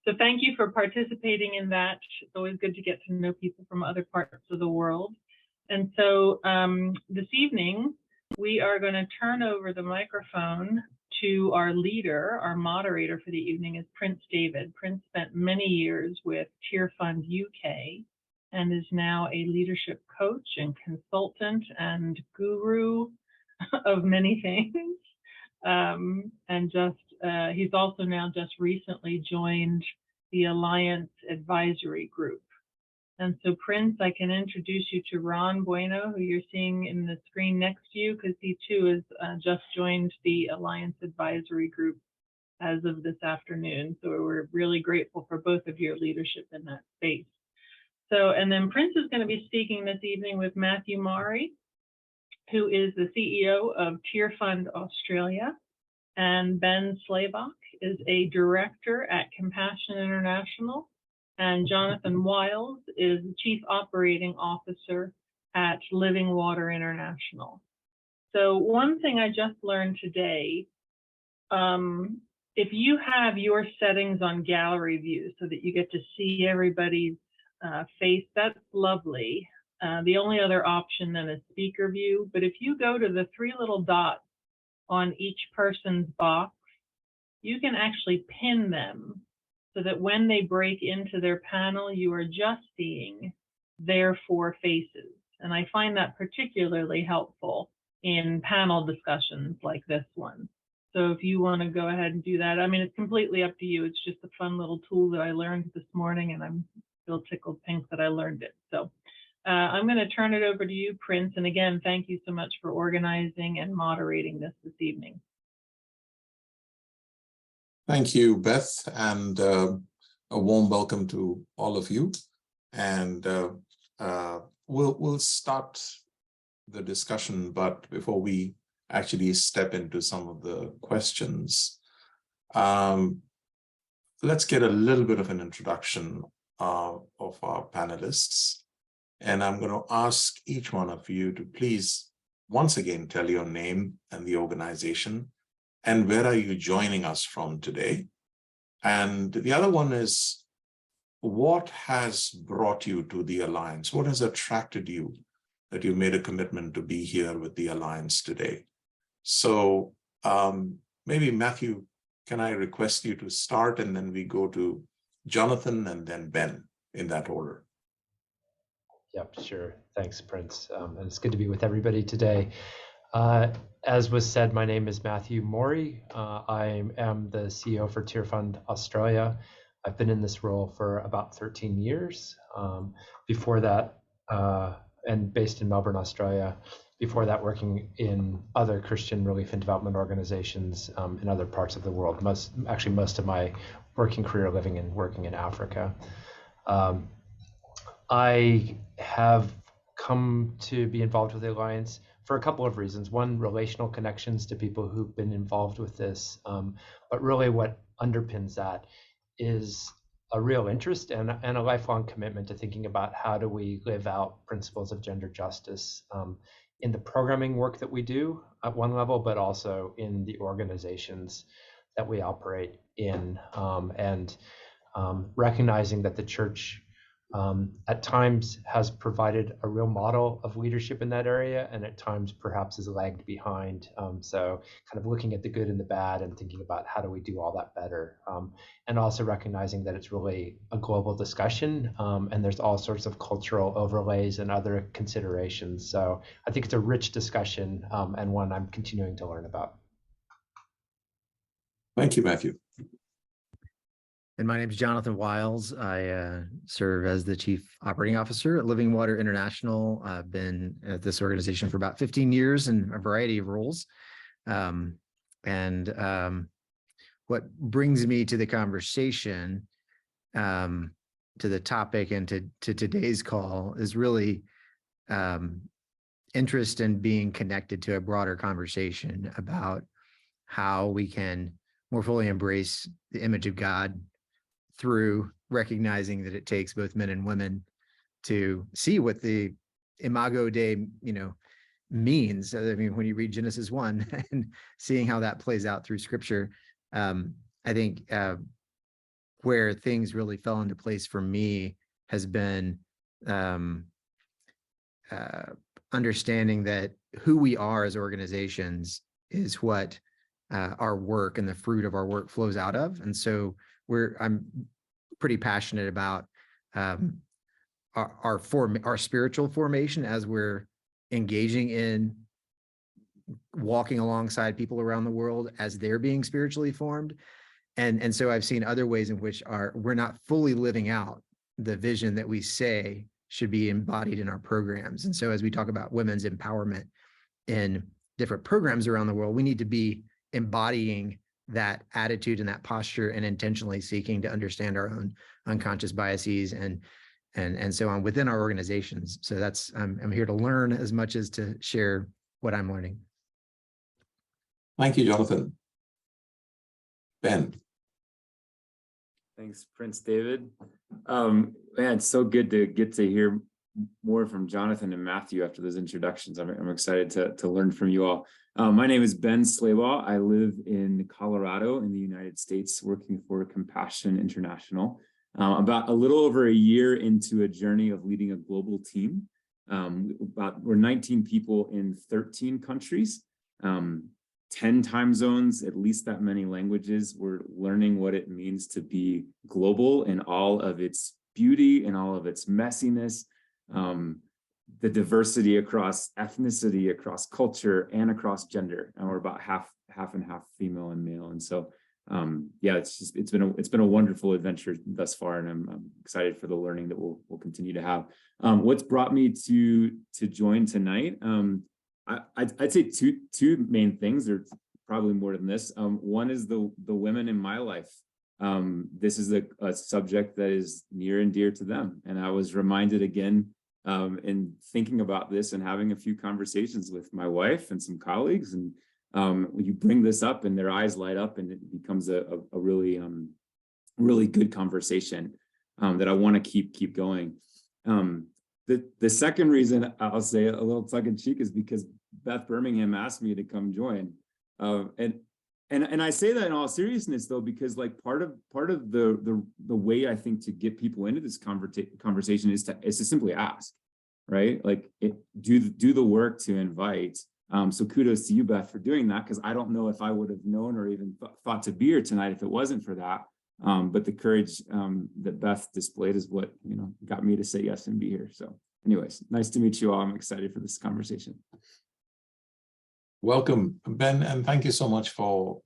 So thank you for participating in that. It's always good to get to know people from other parts of the world. And so this evening, we are going to turn over the microphone to our leader. Our moderator for the evening is Prince David. Prince spent many years with Tearfund UK and is now a leadership coach and consultant and guru of many things. He's also now just recently joined the Alliance Advisory Group. And so, Prince, I can introduce you to Ron Bueno, who you're seeing in the screen next to you, because he too has just joined the Alliance Advisory Group as of this afternoon. So we're really grateful for both of your leadership in that space. So, and then Prince is going to be speaking this evening with Matthew Maury, who is the CEO of Tearfund Australia, and Ben Slabach is a director at Compassion International, and Jonathan Wiles is the Chief Operating Officer at Living Water International. So one thing I just learned today, if you have your settings on gallery view so that you get to see everybody's face, that's lovely. The only other option then is speaker view. But if you go to the three little dots on each person's box, you can actually pin them so that when they break into their panel, you are just seeing their four faces. And I find that particularly helpful in panel discussions like this one. So if you want to go ahead and do that, I mean, it's completely up to you. It's just a fun little tool that I learned this morning, and I'm still tickled pink that I learned it. So I'm going to turn it over to you, Prince. And again, thank you so much for organizing and moderating this evening. Thank you, Beth, and a warm welcome to all of you. And we'll start the discussion, but before we actually step into some of the questions, let's get a little bit of an introduction of our panelists. And I'm going to ask each one of you to please once again tell your name and the organization and where are you joining us from today. And the other one is, what has brought you to the Alliance? What has attracted you that you made a commitment to be here with the Alliance today? So maybe Matthew, can I request you to start, and then we go to Jonathan and then Ben in that order. Yep, sure. Thanks, Prince. And it's good to be with everybody today. As was said, my name is Matthew Maury. I am the CEO for Tearfund Australia. I've been in this role for about 13 years. Before that, and based in Melbourne, Australia. Before that, working in other Christian relief and development organizations in other parts of the world. Most of my working career living and working in Africa. I have come to be involved with the Alliance for a couple of reasons. One, relational connections to people who've been involved with this, but really what underpins that is a real interest and a lifelong commitment to thinking about how do we live out principles of gender justice in the programming work that we do at one level, but also in the organizations that we operate in, and recognizing that the church at times has provided a real model of leadership in that area, and at times perhaps is lagged behind. So kind of looking at the good and the bad and thinking about how do we do all that better, and also recognizing that it's really a global discussion, and there's all sorts of cultural overlays and other considerations. So I think it's a rich discussion, and one I'm continuing to learn about. Thank you, Matthew. And my name is Jonathan Wiles. I serve as the Chief Operating Officer at Living Water International. I've been at this organization for about 15 years in a variety of roles. What brings me to the conversation, to the topic and to today's call is really interest in being connected to a broader conversation about how we can more fully embrace the image of God through recognizing that it takes both men and women to see what the Imago Dei, means. I mean, when you read Genesis 1 and seeing how that plays out through Scripture, I think where things really fell into place for me has been understanding that who we are as organizations is what our work and the fruit of our work flows out of. And so I'm pretty passionate about our spiritual formation as we're engaging in walking alongside people around the world as they're being spiritually formed. And so I've seen other ways in which we're not fully living out the vision that we say should be embodied in our programs. And so as we talk about women's empowerment in different programs around the world, we need to be embodying that attitude and that posture and intentionally seeking to understand our own unconscious biases and so on within our organizations. So that's, I'm here to learn as much as to share what I'm learning. Thank you, Jonathan. Ben. Thanks, Prince David. Man, it's so good to get to hear more from Jonathan and Matthew after those introductions. I'm excited to learn from you all. My name is Ben Slabach. I live in Colorado in the United States, working for Compassion International. About a little over a year into a journey of leading a global team. We're 19 people in 13 countries. 10 time zones, at least that many languages. We're learning what it means to be global in all of its beauty and all of its messiness, the diversity across ethnicity, across culture, and across gender. And we're about half and half female and male. And so, yeah, it's been a wonderful adventure thus far, and I'm excited for the learning that we'll continue to have. What's brought me to join tonight? I'd say two main things. There's probably more than this. One is the women in my life. This is a subject that is near and dear to them. And I was reminded again in thinking about this and having a few conversations with my wife and some colleagues. And you bring this up and their eyes light up and it becomes a really, really good conversation that I want to keep going. The second reason I'll say a little tongue in cheek is because Beth Birmingham asked me to come join, and I say that in all seriousness though, because like part of the way I think to get people into this conversation is to simply ask, right? Like do the work to invite. So kudos to you, Beth, for doing that, because I don't know if I would have known or even thought to be here tonight if it wasn't for that. But the courage that Beth displayed is what got me to say yes and be here. So anyways, nice to meet you all. I'm excited for this conversation. Welcome, Ben, and thank you so much for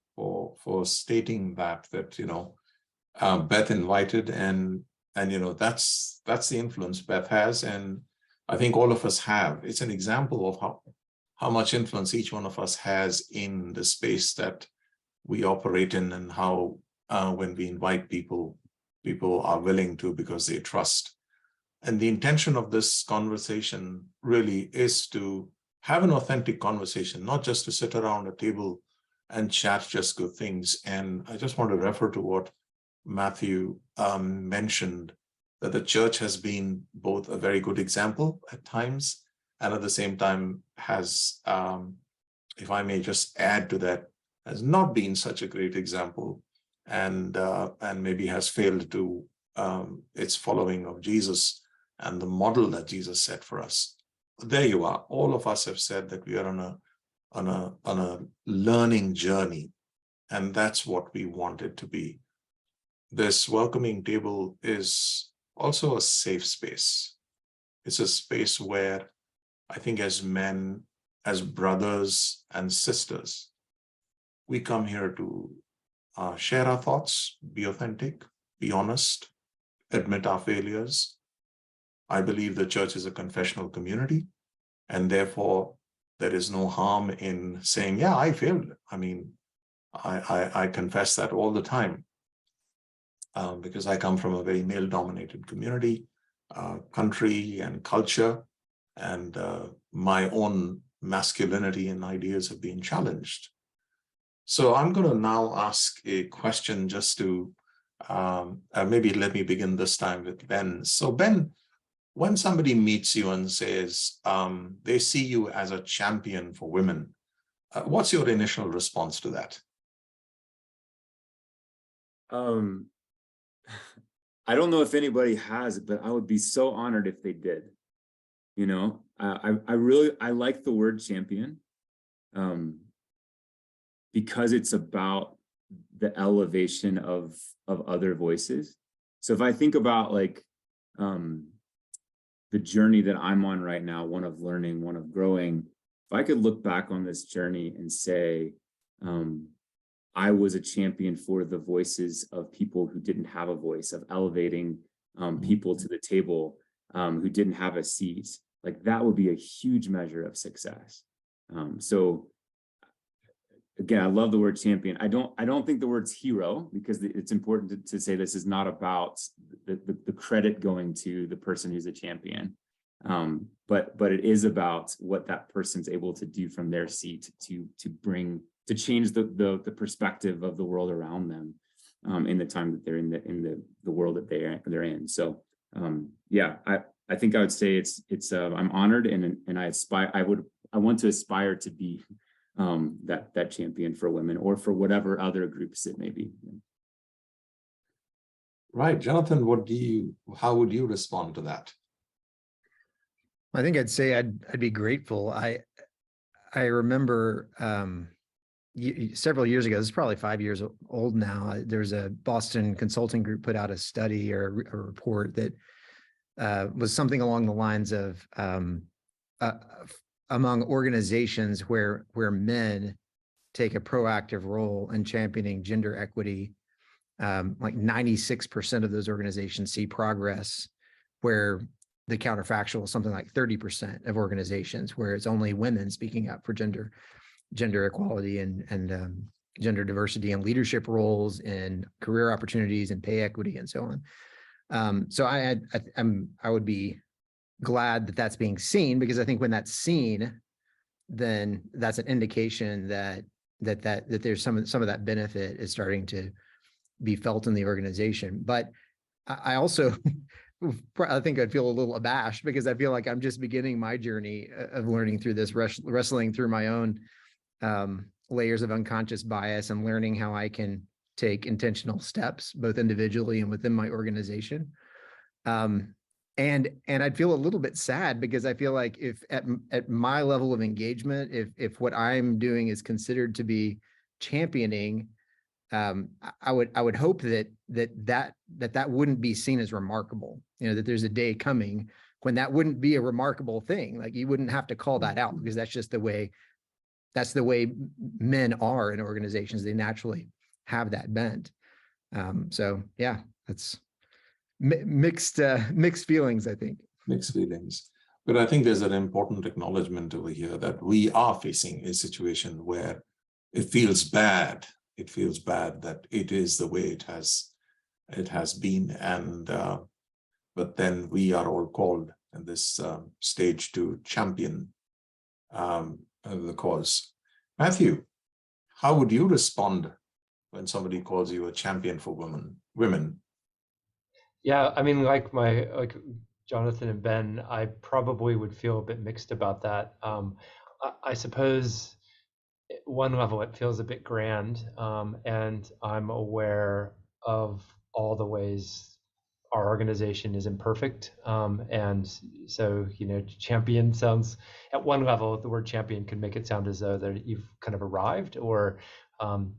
stating that Beth invited, and that's the influence Beth has, and I think all of us have. It's an example of how much influence each one of us has in the space that we operate in, and how when we invite people are willing to because they trust. And the intention of this conversation really is to have an authentic conversation, not just to sit around a table and chat just good things. And I just want to refer to what Matthew mentioned, that the church has been both a very good example at times, and at the same time has, if I may just add to that, has not been such a great example, and maybe has failed to its following of Jesus and the model that Jesus set for us. There you are. All of us have said that we are on a learning journey, and that's what we want it to be. This welcoming table is also a safe space. It's a space where I think as men, as brothers and sisters, we come here to share our thoughts, be authentic, be honest, admit our failures. I believe the church is a confessional community, and therefore there is no harm in saying, yeah, I failed. I mean, I confess that all the time because I come from a very male-dominated community, country and culture, and my own masculinity and ideas have been challenged. So I'm going to now ask a question just to, maybe let me begin this time with Ben. So Ben, when somebody meets you and says they see you as a champion for women, what's your initial response to that? I don't know if anybody has, but I would be so honored if they did. You know, I like the word champion, because it's about the elevation of other voices. So if I think about like the journey that I'm on right now, one of learning, one of growing, if I could look back on this journey and say, I was a champion for the voices of people who didn't have a voice, of elevating people to the table who didn't have a seat, like that would be a huge measure of success. So again, I love the word champion. I don't think the word's hero, because it's important to say this is not about the credit going to the person who's a champion. But it is about what that person's able to do from their seat to change the perspective of the world around them in the time that they're in the world that they're in. So yeah, I think I would say it's I'm honored and I want to aspire to be that champion for women, or for whatever other groups it may be. Right, Jonathan, how would you respond to that? I think I'd say I'd be grateful. I remember several years ago, this is probably 5 years old now, there's a Boston consulting group put out a study or a report that was something along the lines of among organizations where men take a proactive role in championing gender equity, like 96% of those organizations see progress, where the counterfactual is something like 30% of organizations where it's only women speaking up for gender equality and gender diversity and leadership roles and career opportunities and pay equity and so on. So I would be glad that that's being seen, because I think when that's seen, then that's an indication that there's some of that benefit is starting to be felt in the organization. But I also I think I'd feel a little abashed, because I feel like I'm just beginning my journey of learning through this, wrestling through my own layers of unconscious bias and learning how I can take intentional steps, both individually and within my organization. And I'd feel a little bit sad, because I feel like if at my level of engagement, if what I'm doing is considered to be championing, I would hope that wouldn't be seen as remarkable. You know, that there's a day coming when that wouldn't be a remarkable thing. Like, you wouldn't have to call that out, because that's just the way men are in organizations. They naturally have that bent. So yeah, that's mixed feelings, I think. Mixed feelings. But I think there's an important acknowledgement over here that we are facing a situation where it feels bad. It feels bad that it is the way it has been. And but then we are all called in this stage to champion the cause. Matthew, how would you respond when somebody calls you a champion for women? Yeah, I mean, like Jonathan and Ben, I probably would feel a bit mixed about that. I suppose at one level it feels a bit grand, and I'm aware of all the ways our organization is imperfect. And so, you know, champion sounds, at one level, the word champion can make it sound as though that you've kind of arrived, or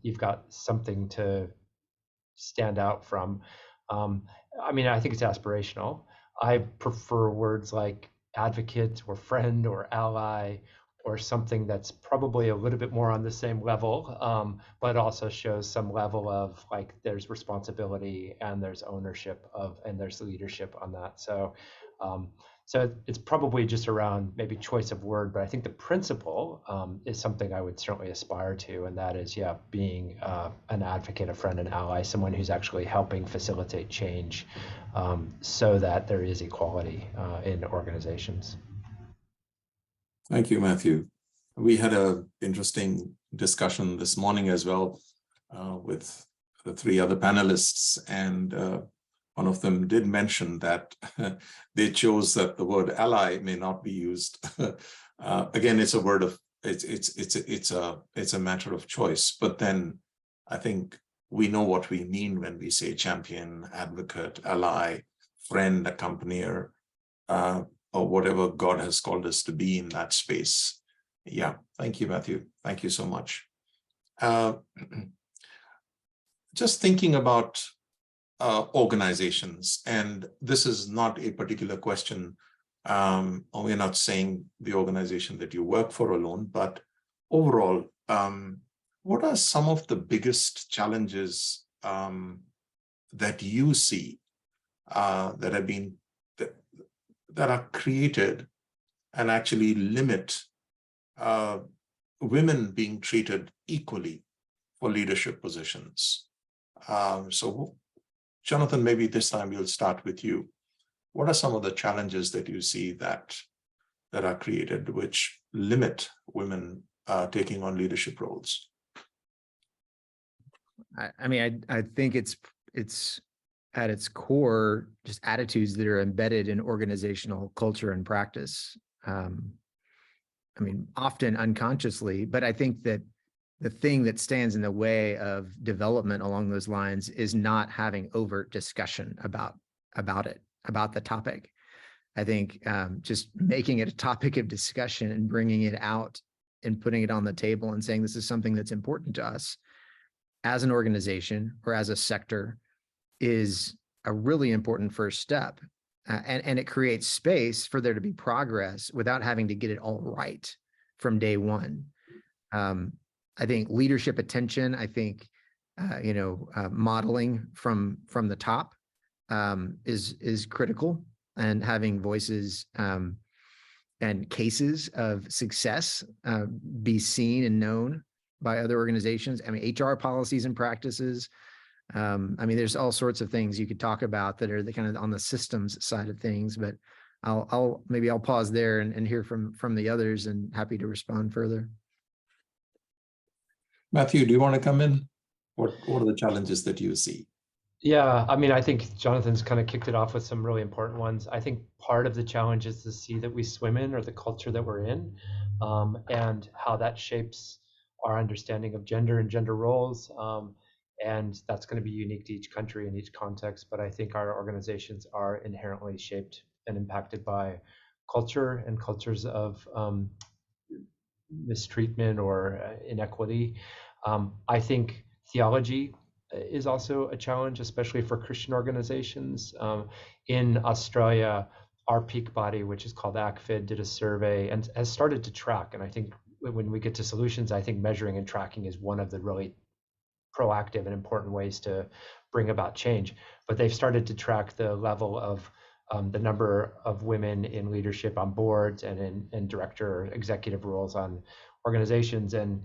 you've got something to stand out from. I mean, I think it's aspirational. I prefer words like advocate or friend or ally, or something that's probably a little bit more on the same level, but also shows some level of, like, there's responsibility and there's ownership of, and there's leadership on that. So so it's probably just around maybe choice of word, but I think the principle is something I would certainly aspire to, and that is, yeah, being an advocate, a friend, an ally, someone who's actually helping facilitate change so that there is equality in organizations. Thank you, Matthew. We had an interesting discussion this morning as well with the three other panelists, and one of them did mention that they chose that the word ally may not be used. Again, it's a word of it's a matter of choice. But then I think we know what we mean when we say champion, advocate, ally, friend, accompanier, or whatever God has called us to be in that space. Yeah, thank you, Matthew. Thank you so much. Just thinking about organizations, and this is not a particular question, or we're not saying the organization that you work for alone, but overall, what are some of the biggest challenges that you see that have been that are created and actually limit women being treated equally for leadership positions? So, Jonathan, maybe this time we'll start with you. What are some of the challenges that you see that are created which limit women taking on leadership roles? I mean, I think it's at its core just attitudes that are embedded in organizational culture and practice. I mean, often unconsciously, but I think that the thing that stands in the way of development along those lines is not having overt discussion about the topic. I think just making it a topic of discussion and bringing it out and putting it on the table and saying this is something that's important to us as an organization or as a sector is a really important first step. And it creates space for there to be progress without having to get it all right from day one. I think leadership attention, I think, modeling from the top is critical, and having voices and cases of success be seen and known by other organizations. I mean, HR policies and practices. I mean, there's all sorts of things you could talk about that are the kind of on the systems side of things, but I'll pause there and hear from the others, and happy to respond further. Matthew, do you want to come in? What are the challenges that you see? Yeah, I mean, I think Jonathan's kind of kicked it off with some really important ones. I think part of the challenge is the sea that we swim in, or the culture that we're in, and how that shapes our understanding of gender and gender roles. And that's going to be unique to each country and each context. But I think our organizations are inherently shaped and impacted by culture and cultures of mistreatment or inequity. I think theology is also a challenge, especially for Christian organizations. In Australia, our peak body, which is called ACFID, did a survey and has started to track. And I think when we get to solutions, I think measuring and tracking is one of the really proactive and important ways to bring about change. But they've started to track the level of the number of women in leadership on boards and in director or executive roles on organizations. And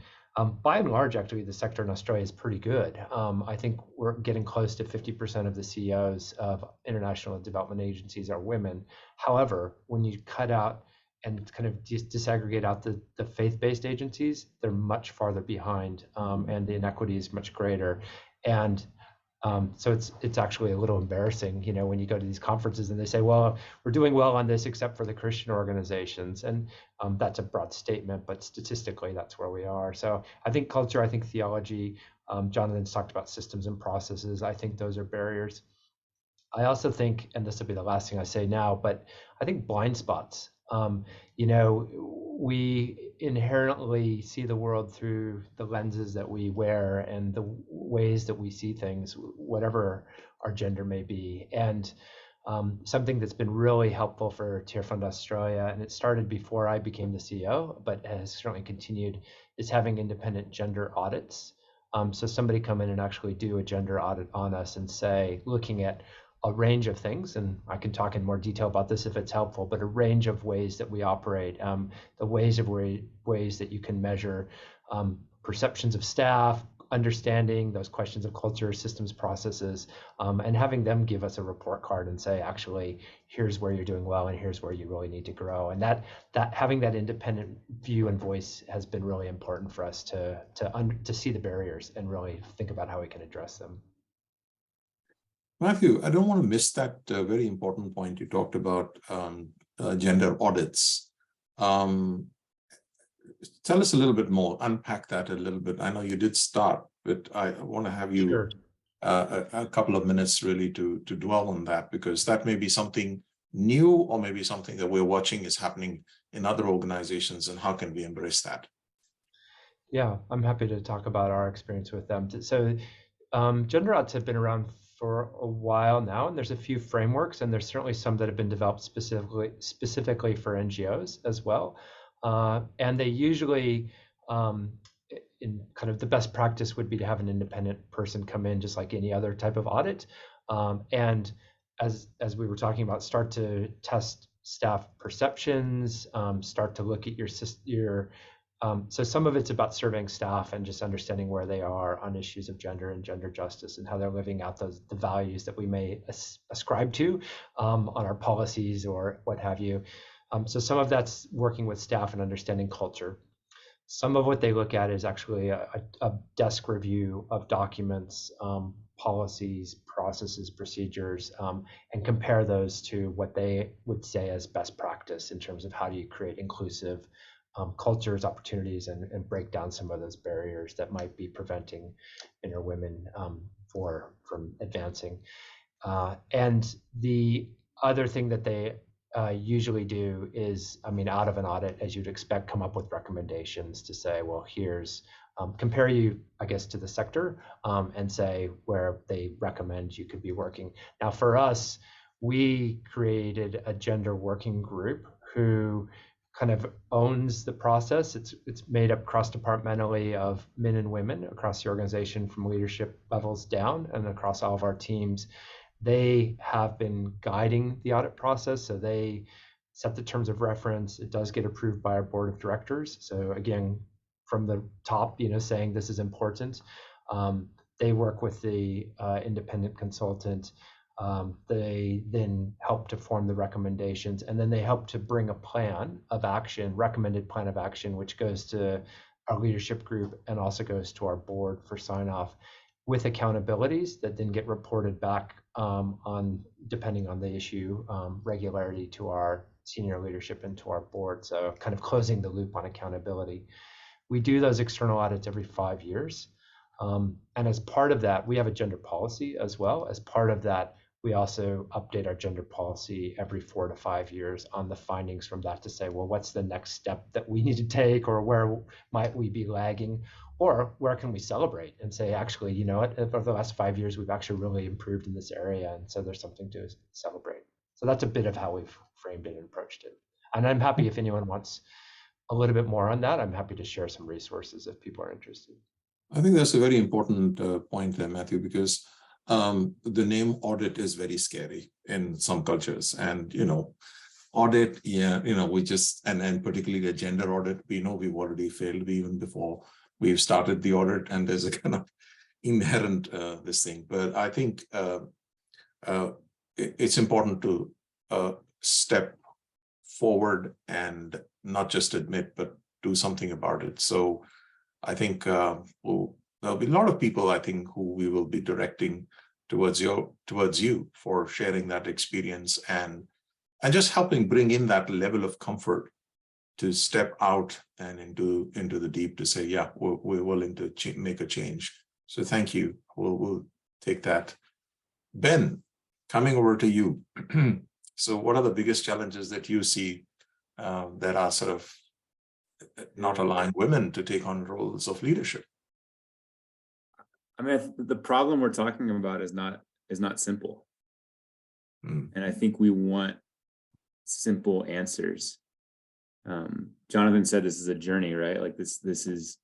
by and large, actually, the sector in Australia is pretty good. I think we're getting close to 50% of the CEOs of international development agencies are women. However, when you cut out and kind of disaggregate out the faith-based agencies, they're much farther behind, and the inequity is much greater. And so it's actually a little embarrassing, when you go to these conferences and they say, well, we're doing well on this except for the Christian organizations. And that's a broad statement, but statistically, that's where we are. So I think culture, I think theology, Jonathan's talked about systems and processes. I think those are barriers. I also think, and this will be the last thing I say now, but I think blind spots. We inherently see the world through the lenses that we wear and the ways that we see things, whatever our gender may be. And something that's been really helpful for Tearfund Australia, and it started before I became the CEO, but has certainly continued, is having independent gender audits. So somebody come in and actually do a gender audit on us and say, looking at a range of things, and I can talk in more detail about this if it's helpful, but a range of ways that we operate, the ways that you can measure perceptions of staff, understanding those questions of culture, systems, processes, and having them give us a report card and say, actually, here's where you're doing well and here's where you really need to grow. And that having that independent view and voice has been really important for us to see the barriers and really think about how we can address them. Matthew, I don't want to miss that very important point you talked about, gender audits. Tell us a little bit more, unpack that a little bit. I know you did start, but I want to have you Sure. a couple of minutes really to dwell on that, because that may be something new, or maybe something that we're watching is happening in other organizations, and how can we embrace that? Yeah, I'm happy to talk about our experience with them. So gender audits have been around for a while now, and there's a few frameworks, and there's certainly some that have been developed specifically for NGOs as well. And they usually, in kind of the best practice would be to have an independent person come in, just like any other type of audit. And as we were talking about, start to test staff perceptions, start to look at your so some of it's about surveying staff and just understanding where they are on issues of gender and gender justice, and how they're living out the values that we may ascribe to on our policies or what have you. So some of that's working with staff and understanding culture. Some of what they look at is actually a desk review of documents, policies, processes, procedures, and compare those to what they would say as best practice in terms of how do you create inclusive cultures, opportunities, and break down some of those barriers that might be preventing men or women from advancing. And the other thing that they usually do is, I mean, out of an audit, as you'd expect, come up with recommendations to say, well, here's, compare you, I guess, to the sector, and say where they recommend you could be working. Now, for us, we created a gender working group who kind of owns the process. It's made up cross-departmentally of men and women across the organization, from leadership levels down and across all of our teams. They have been guiding the audit process, so they set the terms of reference. It does get approved by our board of directors. So again, from the top, saying this is important. They work with the independent consultant. They then help to form the recommendations, and then they help to bring a plan of action, recommended plan of action, which goes to our leadership group and also goes to our board for sign off, with accountabilities that then get reported back on, depending on the issue, regularity to our senior leadership and to our board. So kind of closing the loop on accountability. We do those external audits every 5 years. And as part of that, we have a gender policy as well. As part of that, we also update our gender policy every 4 to 5 years on the findings from that to say, well, what's the next step that we need to take, or where might we be lagging, or where can we celebrate and say, actually, you know what, over the last 5 years, we've actually really improved in this area. And so there's something to celebrate. So that's a bit of how we've framed it and approached it. And I'm happy if anyone wants a little bit more on that, I'm happy to share some resources if people are interested. I think that's a very important point there, Matthew, because the name audit is very scary in some cultures. And, audit, we just, and particularly the gender audit, we know we've already failed even before we've started the audit, and there's a kind of inherent this thing. But I think it's important to step forward and not just admit, but do something about it. So I think there'll be a lot of people, I think, who we will be directing towards you for sharing that experience and just helping bring in that level of comfort to step out and into the deep to say, yeah, we're willing to make a change. So thank you. We'll take that. Ben, coming over to you. So what are the biggest challenges that you see that are sort of not allowing women to take on roles of leadership? I mean, the problem we're talking about is not simple. And I think we want simple answers. Jonathan said this is a journey, right? Like this is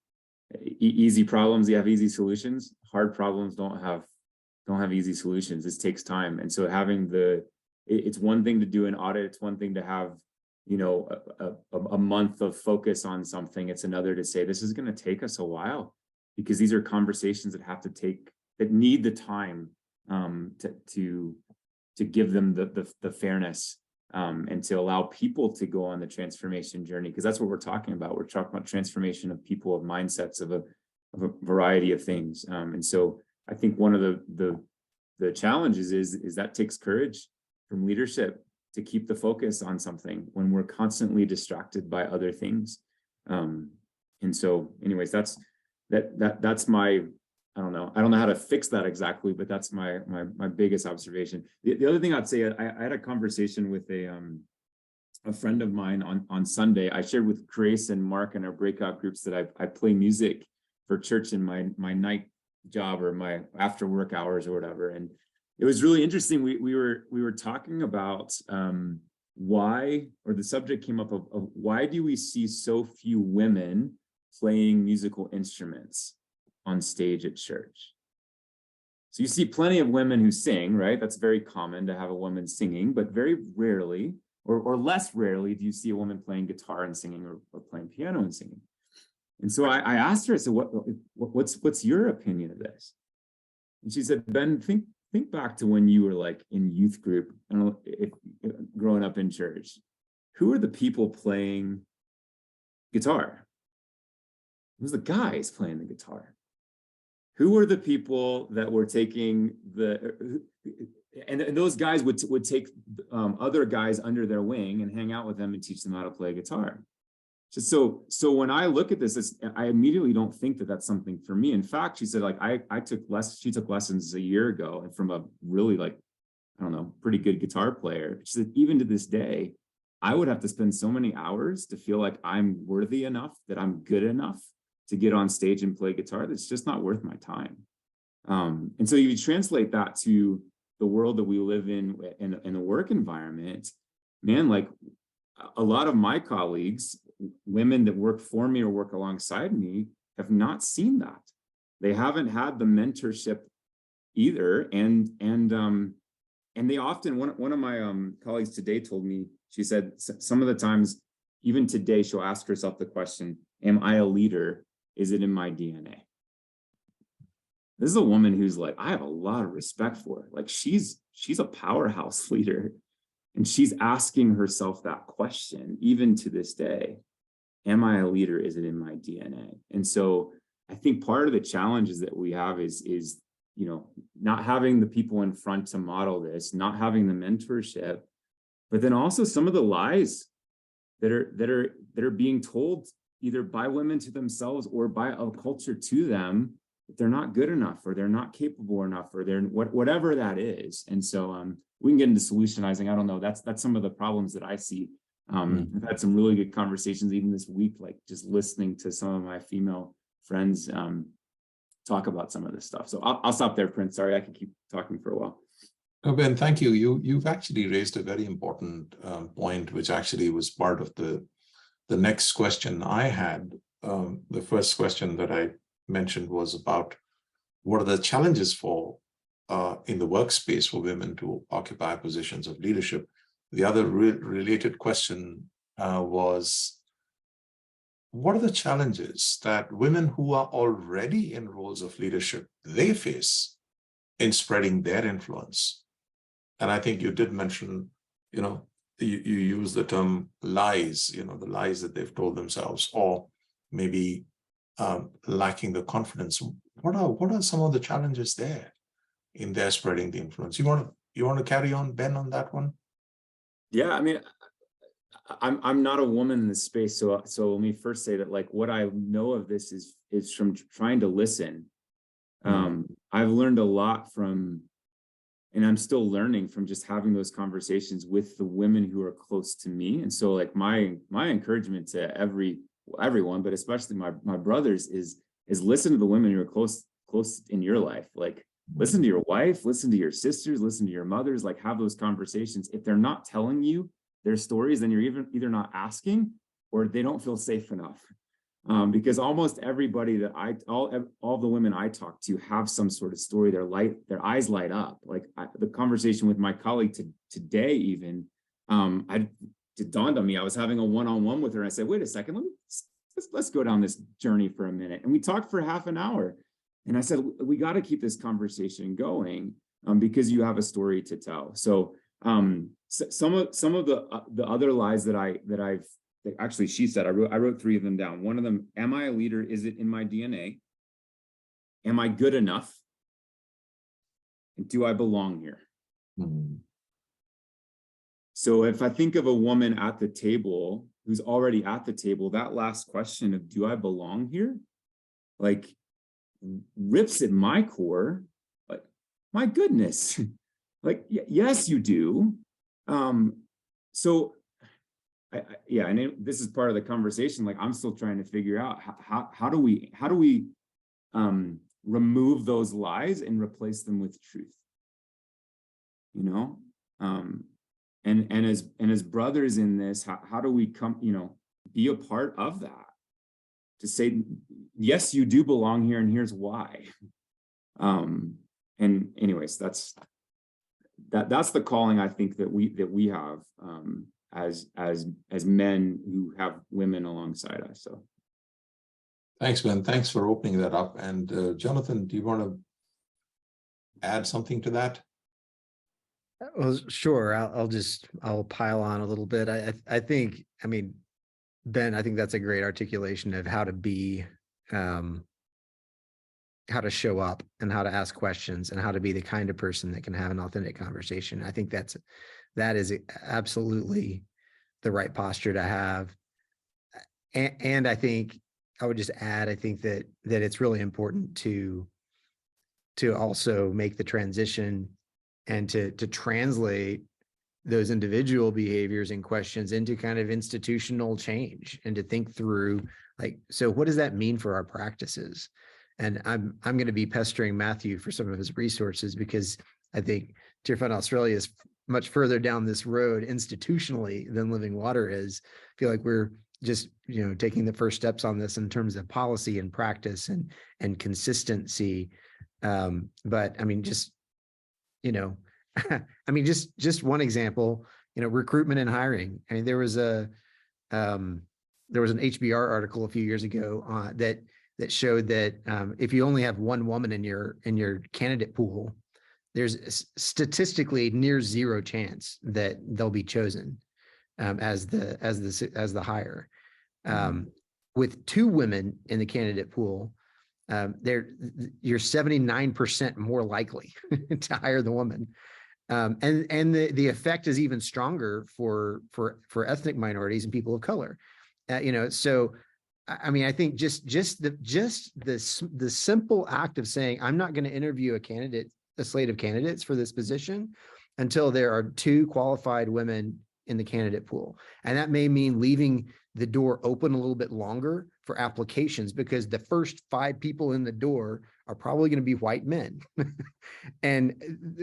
easy problems, you have easy solutions. Hard problems don't have easy solutions. This takes time. And so having it's one thing to do an audit, it's one thing to have a month of focus on something. It's another to say this is going to take us a while, because these are conversations that need the time to give them the fairness and to allow people to go on the transformation journey, because that's what we're talking about. We're talking about transformation of people, of mindsets, of a variety of things. And so I think one of the challenges is that takes courage from leadership to keep the focus on something when we're constantly distracted by other things. And so anyways, that's my I don't know how to fix that exactly, but that's my biggest observation. The other thing I'd say, I had a conversation with a friend of mine on Sunday. I shared with Grace and Mark in our breakout groups that I play music for church in my night job or my after work hours or whatever. And it was really interesting. We were talking about why, or the subject came up of why do we see so few women playing musical instruments on stage at church? So you see plenty of women who sing, right? That's very common to have a woman singing, but very rarely, or less rarely, do you see a woman playing guitar and singing or playing piano and singing. And so I asked her, I said, what's your opinion of this? And she said, Ben, think back to when you were like in youth group, and growing up in church. Who are the people playing guitar? It was the guys playing the guitar. Who were the people that were taking and those guys would take other guys under their wing and hang out with them and teach them how to play guitar. So when I look at this, I immediately don't think that that's something for me. In fact, she said, like, she took lessons a year ago, and from a really, like, I don't know, pretty good guitar player. She said, even to this day, I would have to spend so many hours to feel like I'm worthy enough, that I'm good enough to get on stage and play guitar. That's just not worth my time. And so you translate that to the world that we live in the work environment, man, like a lot of my colleagues, women that work for me or work alongside me, have not seen that. They haven't had the mentorship either. And they often, one of my colleagues today told me, she said, some of the times, even today, she'll ask herself the question, am I a leader? Is it in my DNA? This is a woman who's like, I have a lot of respect for her. Like, she's a powerhouse leader. And she's asking herself that question, even to this day. Am I a leader? Is it in my DNA? And so I think part of the challenges that we have is not having the people in front to model this, not having the mentorship, but then also some of the lies that are being told either by women to themselves or by a culture to them, that they're not good enough, or they're not capable enough, or they're whatever that is. And so we can get into solutionizing. I don't know. That's some of the problems that I see. I've had some really good conversations even this week, like just listening to some of my female friends talk about some of this stuff. So I'll stop there, Prince. Sorry, I could keep talking for a while. Oh, Ben, thank you. You've actually raised a very important point, which actually was part of the next question I had. The first question that I mentioned was about what are the challenges for in the workspace for women to occupy positions of leadership. The other related question was, what are the challenges that women who are already in roles of leadership, they face in spreading their influence? And I think you did mention, you use the term lies, the lies that they've told themselves, or maybe lacking the confidence. What are some of the challenges there in their spreading the influence? You want to carry on, Ben, on that one? Yeah, I mean, I'm not a woman in this space, so let me first say that, like, what I know of this is from trying to listen. I've learned a lot from, and I'm still learning from, just having those conversations with the women who are close to me. And so, like, my encouragement to everyone, but especially my brothers, is listen to the women who are close in your life. Like, listen to your wife, listen to your sisters, listen to your mothers, like, have those conversations. If they're not telling you their stories, then you're either not asking, or they don't feel safe enough. Because almost everybody that all the women I talk to have some sort of story. Their eyes light up. Like, the conversation with my colleague today, even, it dawned on me. I was having a one-on-one with her, and I said, wait a second, let's go down this journey for a minute. And we talked for half an hour. And I said, we got to keep this conversation going, because you have a story to tell. So some of the other lies that I've actually, she said, I wrote 3 of them down. One of them, am I a leader? Is it in my DNA? Am I good enough? And do I belong here? So if I think of a woman at the table who's already at the table, that last question of, do I belong here? Like, rips at my core. Like, my goodness, like, yes, you do. So yeah, and this is part of the conversation. Like, I'm still trying to figure out how do we remove those lies and replace them with truth, you know? And as brothers in this, how do we come, you know, be a part of that, to say, yes, you do belong here, and here's why. And anyways, that's the calling, I think, that we have as men who have women alongside us. So Thanks, Ben. Thanks for opening that up. And Jonathan, do you want to add something to that? Well, sure. I'll pile on a little bit. I think, I mean, Ben, I think that's a great articulation of how to be, how to show up and how to ask questions and how to be the kind of person that can have an authentic conversation. I think that is absolutely the right posture to have. And I think I would just add, I think that it's really important to also make the transition and to translate those individual behaviors and questions into kind of institutional change, and to think through, like, so what does that mean for our practices? And I'm going to be pestering Matthew for some of his resources, because I think Tearfund Australia is much further down this road institutionally than Living Water is. I feel like we're just, you know, taking the first steps on this in terms of policy and practice and consistency. But I mean, just, you know, I mean, just one example, you know, recruitment and hiring. I mean, there was an HBR article a few years ago that showed that if you only have one woman in your candidate pool, there's statistically near zero chance that they'll be chosen as the hire. With two women in the candidate pool, you're 79% more likely to hire the woman. And the effect is even stronger for ethnic minorities and people of color. You know, so I mean, I think just the simple act of saying, I'm not going to interview a slate of candidates for this position until there are two qualified women in the candidate pool. And that may mean leaving the door open a little bit longer for applications, because the first 5 people in the door are probably going to be white men. And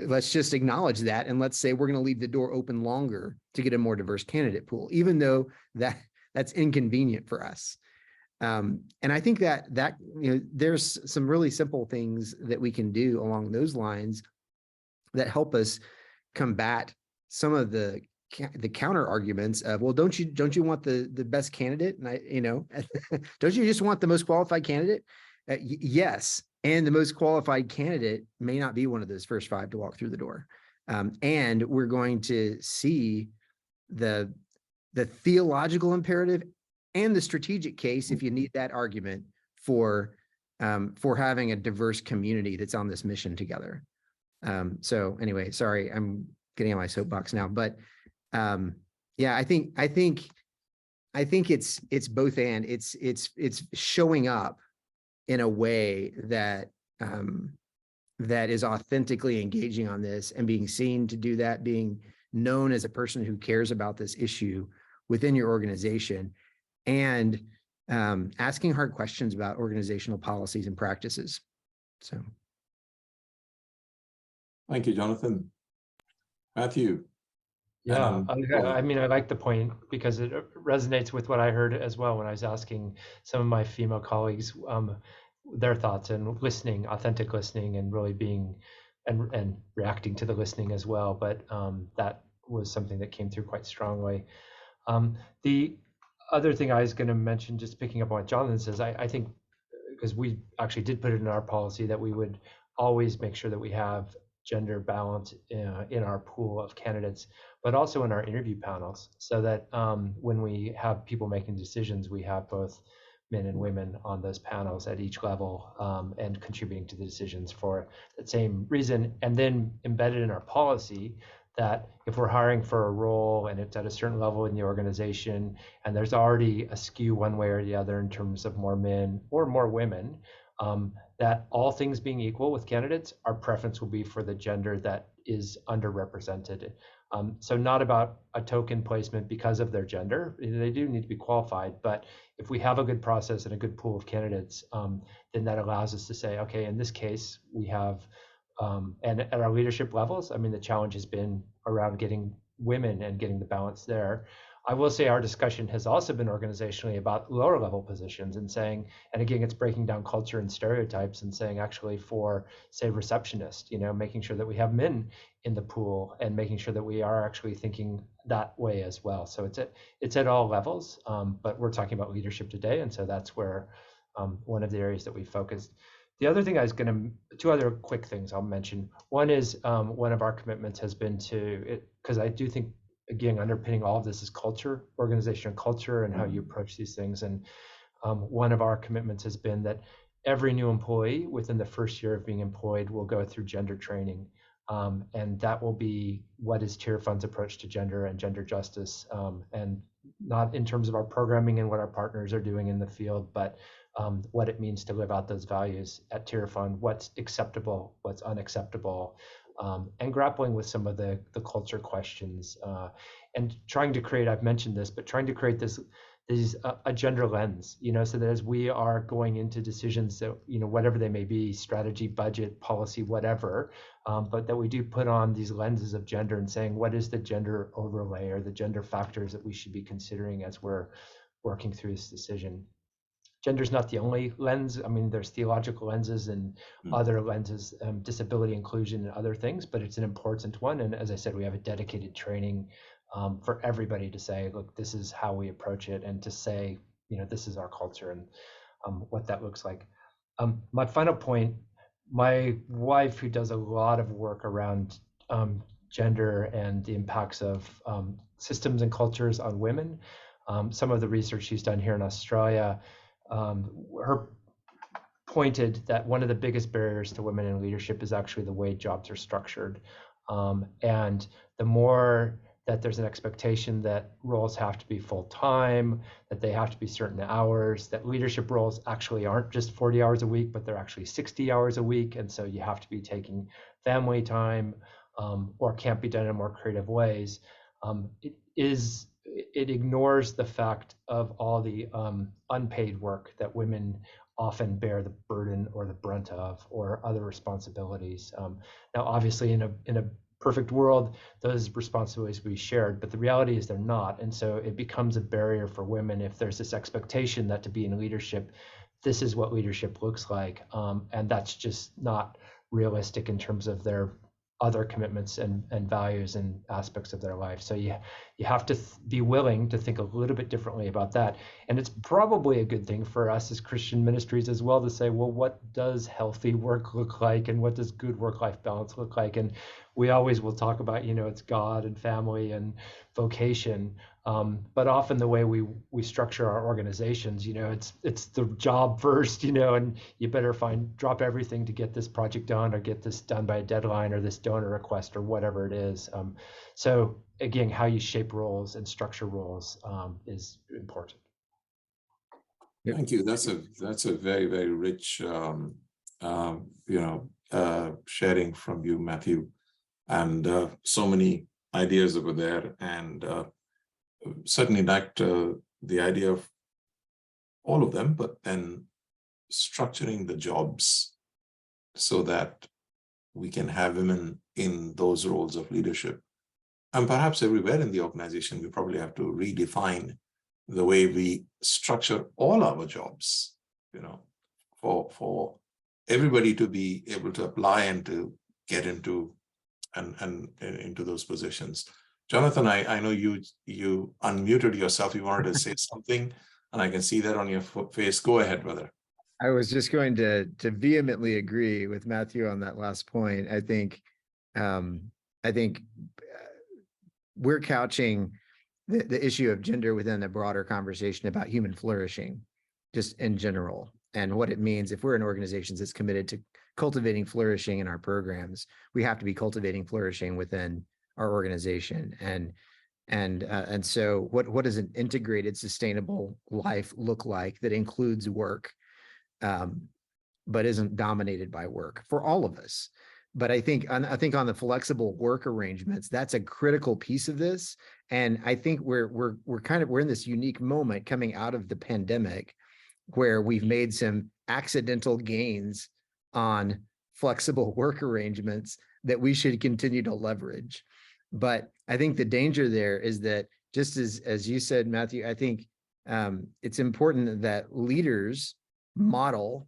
let's just acknowledge that. And let's say we're going to leave the door open longer to get a more diverse candidate pool, even though that's inconvenient for us. And I think that you know, there's some really simple things that we can do along those lines that help us combat some of the counter arguments of, well, don't you want the best candidate? And you know, don't you just want the most qualified candidate? Yes. And the most qualified candidate may not be one of those first 5 to walk through the door. And we're going to see the theological imperative and the strategic case, if you need that argument, for having a diverse community that's on this mission together. So anyway, sorry, I'm getting on my soapbox now, but yeah, I think it's both, and it's showing up in a way that that is authentically engaging on this and being seen to do that, being known as a person who cares about this issue within your organization, and asking hard questions about organizational policies and practices. So. Thank you, Jonathan. Matthew. Yeah, I mean, I like the point because it resonates with what I heard as well when I was asking some of my female colleagues their thoughts, and listening, authentic listening, and really being and reacting to the listening as well. But that was something that came through quite strongly. The other thing I was going to mention, just picking up on what Jonathan says, I think, because we actually did put it in our policy that we would always make sure that we have gender balance in our pool of candidates, but also in our interview panels, so that when we have people making decisions, we have both men and women on those panels at each level, and contributing to the decisions for that same reason. And then embedded in our policy that if we're hiring for a role and it's at a certain level in the organization, and there's already a skew one way or the other in terms of more men or more women, that all things being equal with candidates, our preference will be for the gender that is underrepresented. So not about a token placement because of their gender. They do need to be qualified, but if we have a good process and a good pool of candidates, then that allows us to say, okay, in this case, we have, and at our leadership levels, I mean, the challenge has been around getting women and getting the balance there. I will say our discussion has also been organizationally about lower level positions and saying, and again, it's breaking down culture and stereotypes and saying actually for, say, receptionist, making sure that we have men in the pool and making sure that we are actually thinking that way as well. So it's at all levels, but we're talking about leadership today. And so that's where one of the areas that we focused. The other thing two other quick things I'll mention. One is one of our commitments has been to, because I do think, again, underpinning all of this is culture, organizational culture, and how you approach these things. And one of our commitments has been that every new employee within the first year of being employed will go through gender training. And that will be what is Tearfund's approach to gender and gender justice, and not in terms of our programming and what our partners are doing in the field, but what it means to live out those values at Tearfund, what's acceptable, what's unacceptable, and grappling with some of the culture questions, and trying to create, I've mentioned this, but trying to create a gender lens, so that as we are going into decisions that, whatever they may be, strategy, budget, policy, whatever, but that we do put on these lenses of gender and saying, what is the gender overlay or the gender factors that we should be considering as we're working through this decision. Gender is not the only lens. I mean, there's theological lenses and other lenses, disability inclusion and other things, but it's an important one. And as I said, we have a dedicated training for everybody to say, look, this is how we approach it, and to say, this is our culture and what that looks like. My final point, my wife, who does a lot of work around gender and the impacts of systems and cultures on women, some of the research she's done here in Australia, her pointed that one of the biggest barriers to women in leadership is actually the way jobs are structured. And the more that there's an expectation that roles have to be full-time, that they have to be certain hours, that leadership roles actually aren't just 40 hours a week, but they're actually 60 hours a week. And so you have to be taking family time, or can't be done in more creative ways. It ignores the fact of all the unpaid work that women often bear the burden or the brunt of, or other responsibilities. Now, obviously, in a perfect world, those responsibilities will be shared, but the reality is they're not. And so it becomes a barrier for women if there's this expectation that to be in leadership, this is what leadership looks like. And that's just not realistic in terms of their other commitments and values and aspects of their life. So you have to be willing to think a little bit differently about that. And it's probably a good thing for us as Christian ministries as well to say, well, what does healthy work look like, and what does good work-life balance look like? And we always will talk about, it's God and family and vocation. But often the way we structure our organizations, it's the job first, and you better drop everything to get this project done, or get this done by a deadline, or this donor request, or whatever it is. So again, how you shape roles and structure roles is important. Thank you. That's a very, very rich, sharing from you, Matthew, and so many ideas over there, and certainly liked the idea of all of them, but then structuring the jobs so that we can have women in those roles of leadership. And perhaps everywhere in the organization, we probably have to redefine the way we structure all our jobs, for everybody to be able to apply and to get into and into those positions. Jonathan, I know you unmuted yourself. You wanted to say something, and I can see that on your face. Go ahead, brother. I was just going to vehemently agree with Matthew on that last point. I think we're couching the issue of gender within a broader conversation about human flourishing, just in general, and what it means if we're an organization that's committed to cultivating flourishing in our programs. We have to be cultivating flourishing within our organization, and so what does an integrated, sustainable life look like that includes work? but isn't dominated by work for all of us. But I think on the flexible work arrangements, that's a critical piece of this. And I think we're in this unique moment coming out of the pandemic where we've made some accidental gains on flexible work arrangements that we should continue to leverage. But I think the danger there is that, just as you said, Matthew, I think it's important that leaders model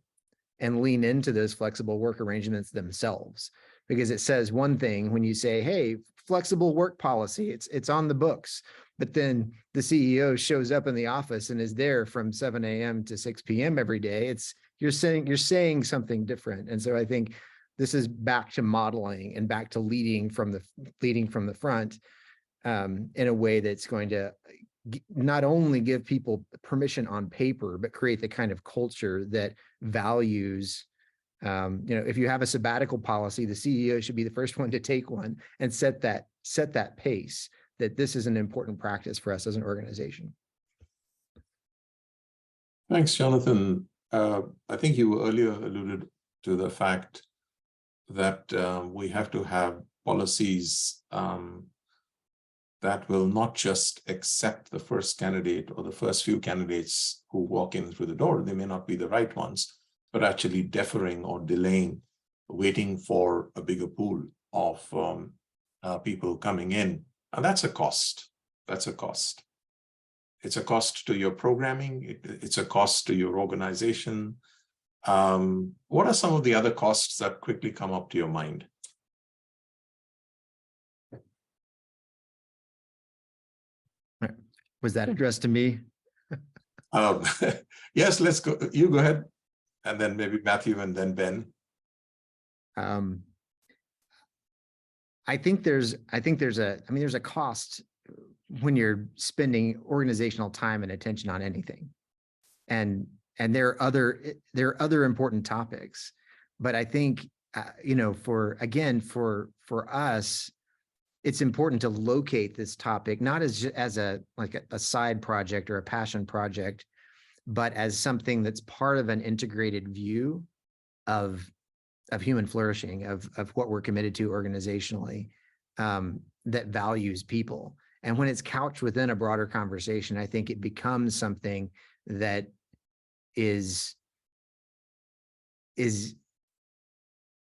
and lean into those flexible work arrangements themselves, because it says one thing when you say, hey, flexible work policy, it's on the books, but then the CEO shows up in the office and is there from 7 a.m. to 6 p.m. every day. You're saying something different. And so I think this is back to modeling and back to leading from the front in a way that's going to not only give people permission on paper, but create the kind of culture that values, if you have a sabbatical policy, the CEO should be the first one to take one and set that pace, that this is an important practice for us as an organization. Thanks, Jonathan. I think you earlier alluded to the fact that we have to have policies that will not just accept the first candidate or the first few candidates who walk in through the door. They may not be the right ones, but actually deferring or delaying, waiting for a bigger pool of people coming in. And that's a cost. That's a cost. It's a cost to your programming. It's a cost to your organization. What are some of the other costs that quickly come up to your mind? Was that addressed to me? Yes, let's go. You go ahead, and then maybe Matthew, and then Ben. I think there's a cost when you're spending organizational time and attention on anything, and there are other important topics, but I think for us, it's important to locate this topic not as a side project or a passion project, but as something that's part of an integrated view of human flourishing, of what we're committed to organizationally, that values people. And when it's couched within a broader conversation, I think it becomes something that is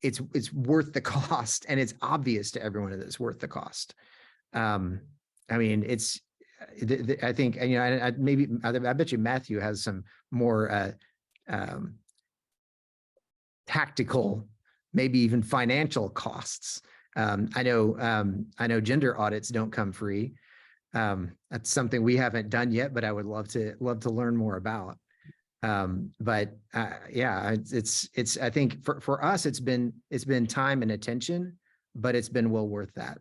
it's worth the cost, and it's obvious to everyone that it's worth the cost. I mean, I think, I bet you Matthew has some more tactical, maybe even financial costs. I know gender audits don't come free. That's something we haven't done yet, but I would love to learn more about. Yeah, it's I think for us, it's been time and attention, but it's been well worth that.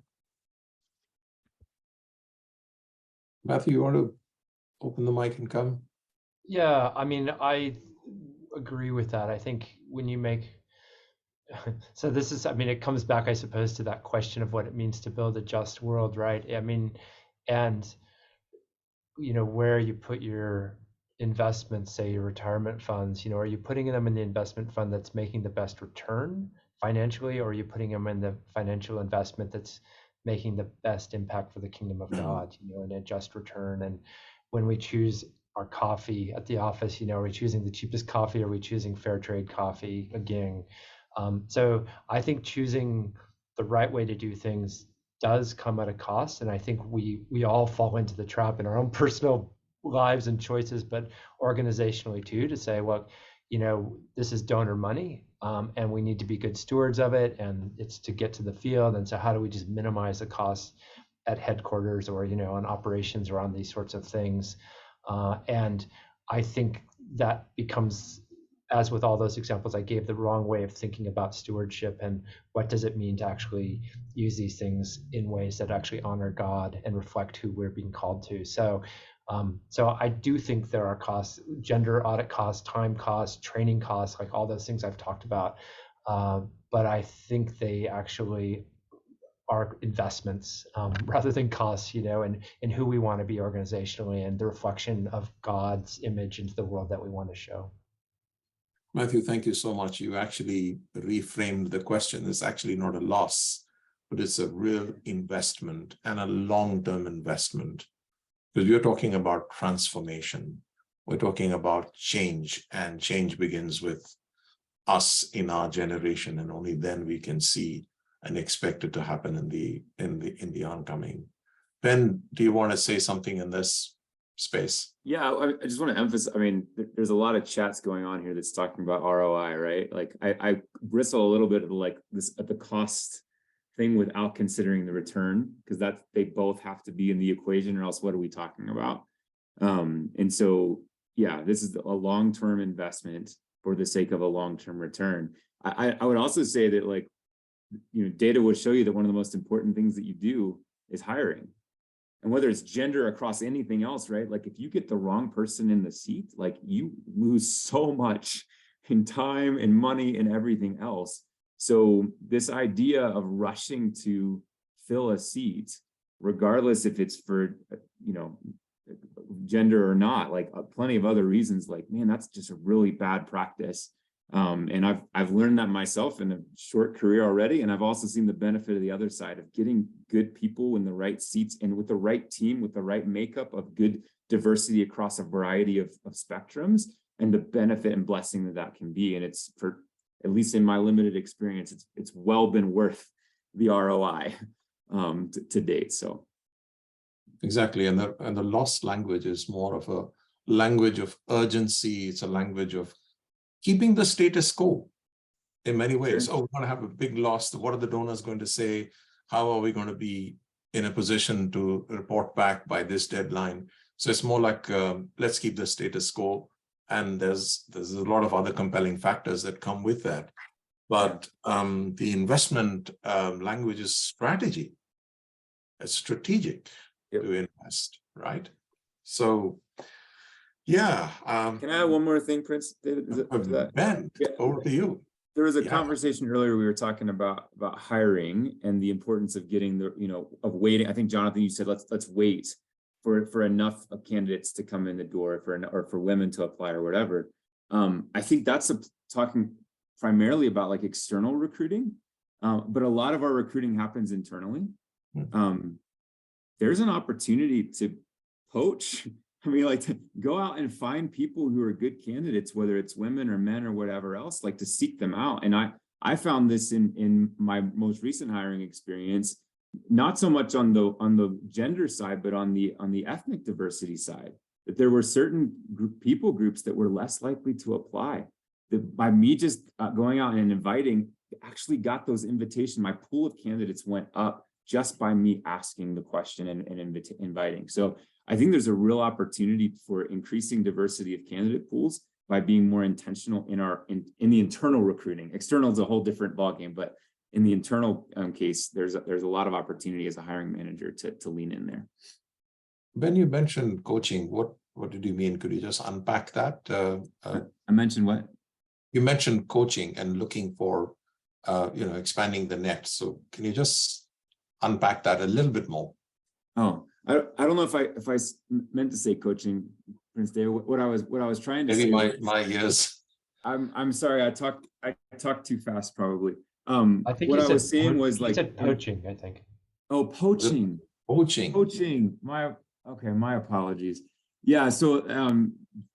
Matthew, you want to open the mic and come? Yeah, I mean, I agree with that. I think when you make, so this is, I mean, it comes back, I suppose, to that question of what it means to build a just world, right? I mean, and, where you put your investments, say your retirement funds, are you putting them in the investment fund that's making the best return financially, or are you putting them in the financial investment that's making the best impact for the kingdom of God, in a just return? And when we choose our coffee at the office, are we choosing the cheapest coffee? Or are we choosing fair trade coffee again? So I think choosing the right way to do things does come at a cost. And I think we all fall into the trap in our own personal lives and choices, but organizationally too, to say, well, this is donor money, and we need to be good stewards of it, and it's to get to the field. And so how do we just minimize the costs at headquarters, or on operations, or on these sorts of things? And I think that becomes, as with all those examples I gave, the wrong way of thinking about stewardship, and what does it mean to actually use these things in ways that actually honor God and reflect who we're being called to. So I do think there are costs, gender audit costs, time costs, training costs, like all those things I've talked about. But I think they actually are investments rather than costs, in who we want to be organizationally, and the reflection of God's image into the world that we want to show. Matthew, thank you so much. You actually reframed the question. It's actually not a loss, but it's a real investment and a long-term investment. Because we're talking about transformation. We're talking about change, and change begins with us in our generation, and only then we can see and expect it to happen in the oncoming. Ben, do you want to say something in this space? Yeah, I just want to emphasize, I mean, there's a lot of chats going on here that's talking about ROI, right? Like I bristle a little bit of like this at the cost thing without considering the return, because that they both have to be in the equation, or else what are we talking about? And so, yeah, this is a long-term investment for the sake of a long-term return. I would also say that, like, you know, data would show you that one of the most important things that you do is hiring. And whether it's gender across anything else, right? Like if you get the wrong person in the seat, like you lose so much in time and money and everything else. So this idea of rushing to fill a seat, regardless if it's for, you know, gender or not, like plenty of other reasons, like, man, that's just a really bad practice. And I've learned that myself in a short career already. And I've also seen the benefit of the other side of getting good people in the right seats and with the right team, with the right makeup of good diversity across a variety of spectrums, and the benefit and blessing that that can be. And it's, for at least in my limited experience, it's well been worth the ROI to date. So. Exactly. And the lost language is more of a language of urgency. It's a language of keeping the status quo in many ways. Sure. Oh, we're going to have a big loss. What are the donors going to say? How are we going to be in a position to report back by this deadline? So it's more like, let's keep the status quo. And there's a lot of other compelling factors that come with that. But the investment language is strategy. It's strategic to invest, right? So, yeah. Can I add one more thing, Prince? Ben, over to you. There was a conversation earlier, we were talking about hiring and the importance of getting the, you know, of waiting. I think, Jonathan, you said, let's wait for enough of candidates to come in the door, or for women to apply or whatever. I think that's talking primarily about like external recruiting, but a lot of our recruiting happens internally. There's an opportunity to poach. I mean, like, to go out and find people who are good candidates, whether it's women or men or whatever else, like to seek them out. And I found this in my most recent hiring experience, not so much on the gender side, but on the ethnic diversity side, that there were certain people groups that were less likely to apply. That by me just going out and inviting, actually got those invitations. My pool of candidates went up just by me asking the question and inviting. So I think there's a real opportunity for increasing diversity of candidate pools by being more intentional in the internal recruiting. External is a whole different ballgame, but in the internal case, there's a lot of opportunity as a hiring manager to lean in there. Ben, you mentioned coaching. What did you mean? Could you just unpack that? I mentioned what? You mentioned coaching and looking for, expanding the net. So can you just unpack that a little bit more? Oh, I don't know if I meant to say coaching, Prince David. What I was trying to say. Maybe my ears. I'm sorry. I talked too fast, probably. I think what I was saying was like, said poaching, I think. Oh, poaching. Poaching. My apologies. Yeah. So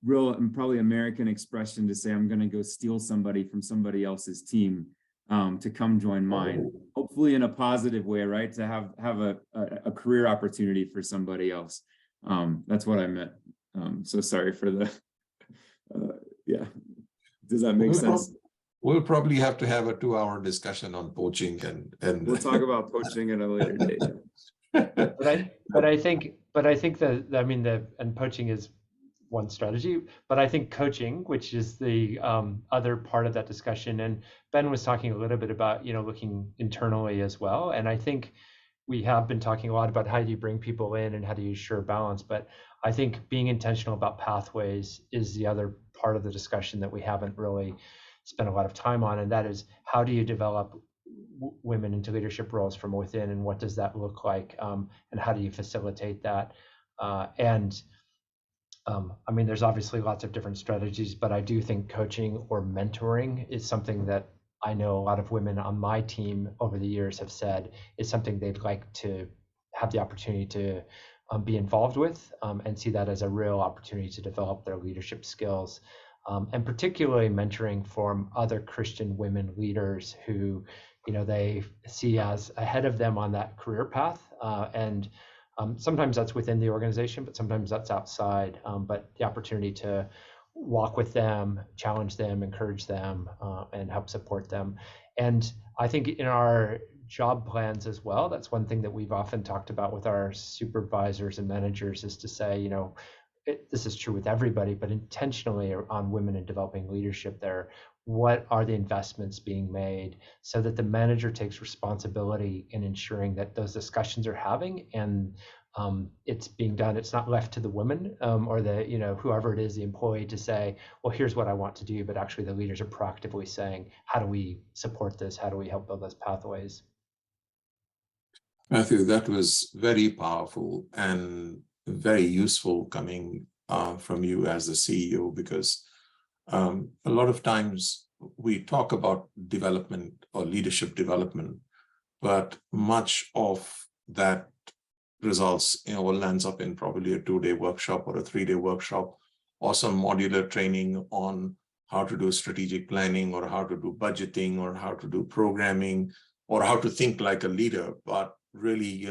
real and probably American expression to say I'm going to go steal somebody from somebody else's team to come join mine, hopefully in a positive way, right? To have a career opportunity for somebody else. That's what I meant. So sorry for the, yeah. Does that make sense? We'll probably have to have a 2-hour discussion on poaching and we'll talk about poaching at a later date. But I think and poaching is one strategy, but I think coaching, which is the other part of that discussion, and Ben was talking a little bit about, looking internally as well. And I think we have been talking a lot about how do you bring people in and how do you ensure balance, but I think being intentional about pathways is the other part of the discussion that we haven't really spent a lot of time on, and that is how do you develop women into leadership roles from within, and what does that look like, and how do you facilitate that? And I mean, there's obviously lots of different strategies, but I do think coaching or mentoring is something that I know a lot of women on my team over the years have said is something they'd like to have the opportunity to be involved with, and see that as a real opportunity to develop their leadership skills. And particularly mentoring from other Christian women leaders who, they see as ahead of them on that career path. And sometimes that's within the organization, but sometimes that's outside. But the opportunity to walk with them, challenge them, encourage them, and help support them. And I think in our job plans as well, that's one thing that we've often talked about with our supervisors and managers, is to say, this is true with everybody, but intentionally on women in developing leadership there, what are the investments being made so that the manager takes responsibility in ensuring that those discussions are having and it's being done. It's not left to the women or the, whoever it is, the employee, to say, well, here's what I want to do, but actually the leaders are proactively saying, how do we support this? How do we help build those pathways? Matthew, that was very powerful and very useful coming from you as the CEO, because a lot of times we talk about development or leadership development, but much of that results, or ends up in probably a 2-day workshop or a 3-day workshop, or some modular training on how to do strategic planning or how to do budgeting or how to do programming or how to think like a leader. But really,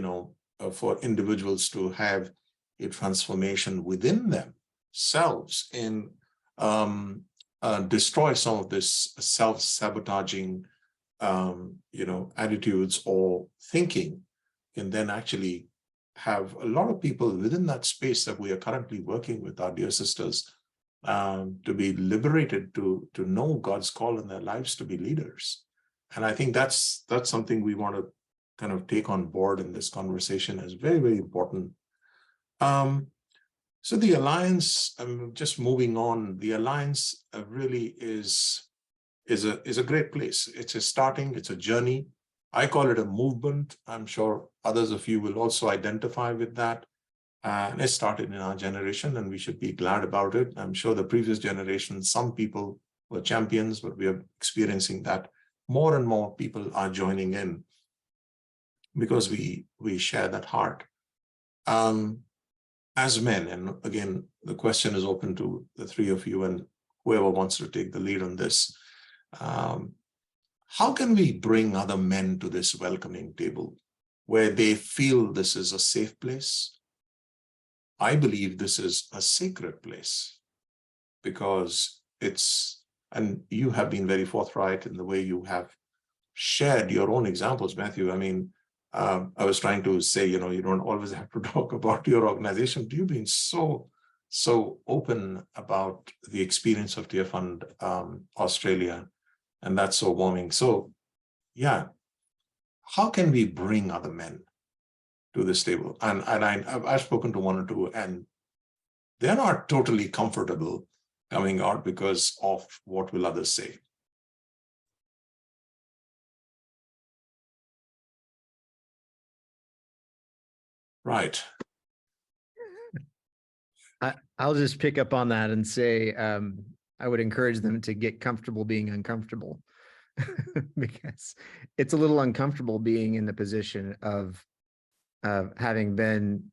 for individuals to have a transformation within themselves and destroy some of this self-sabotaging, attitudes or thinking, and then actually have a lot of people within that space that we are currently working with, our dear sisters, to be liberated to know God's call in their lives to be leaders. And I think that's something we want to kind of take on board in this conversation as very, very important. So the Alliance, just moving on, the Alliance really is a great place. It's a journey. I call it a movement. I'm sure others of you will also identify with that. And it started in our generation, and we should be glad about it. I'm sure the previous generation, some people were champions, but we are experiencing that more and more people are joining in because we share that heart. As men, and again, the question is open to the three of you and whoever wants to take the lead on this. How can we bring other men to this welcoming table where they feel this is a safe place? I believe this is a sacred place because and you have been very forthright in the way you have shared your own examples, Matthew. I mean, I was trying to say, you don't always have to talk about your organization. You've been so open about the experience of Tearfund Australia, and that's so warming. So, yeah, how can we bring other men to this table? And I've spoken to one or two, and they're not totally comfortable coming out because of what will others say. Right. I'll just pick up on that and say I would encourage them to get comfortable being uncomfortable because it's a little uncomfortable being in the position of having been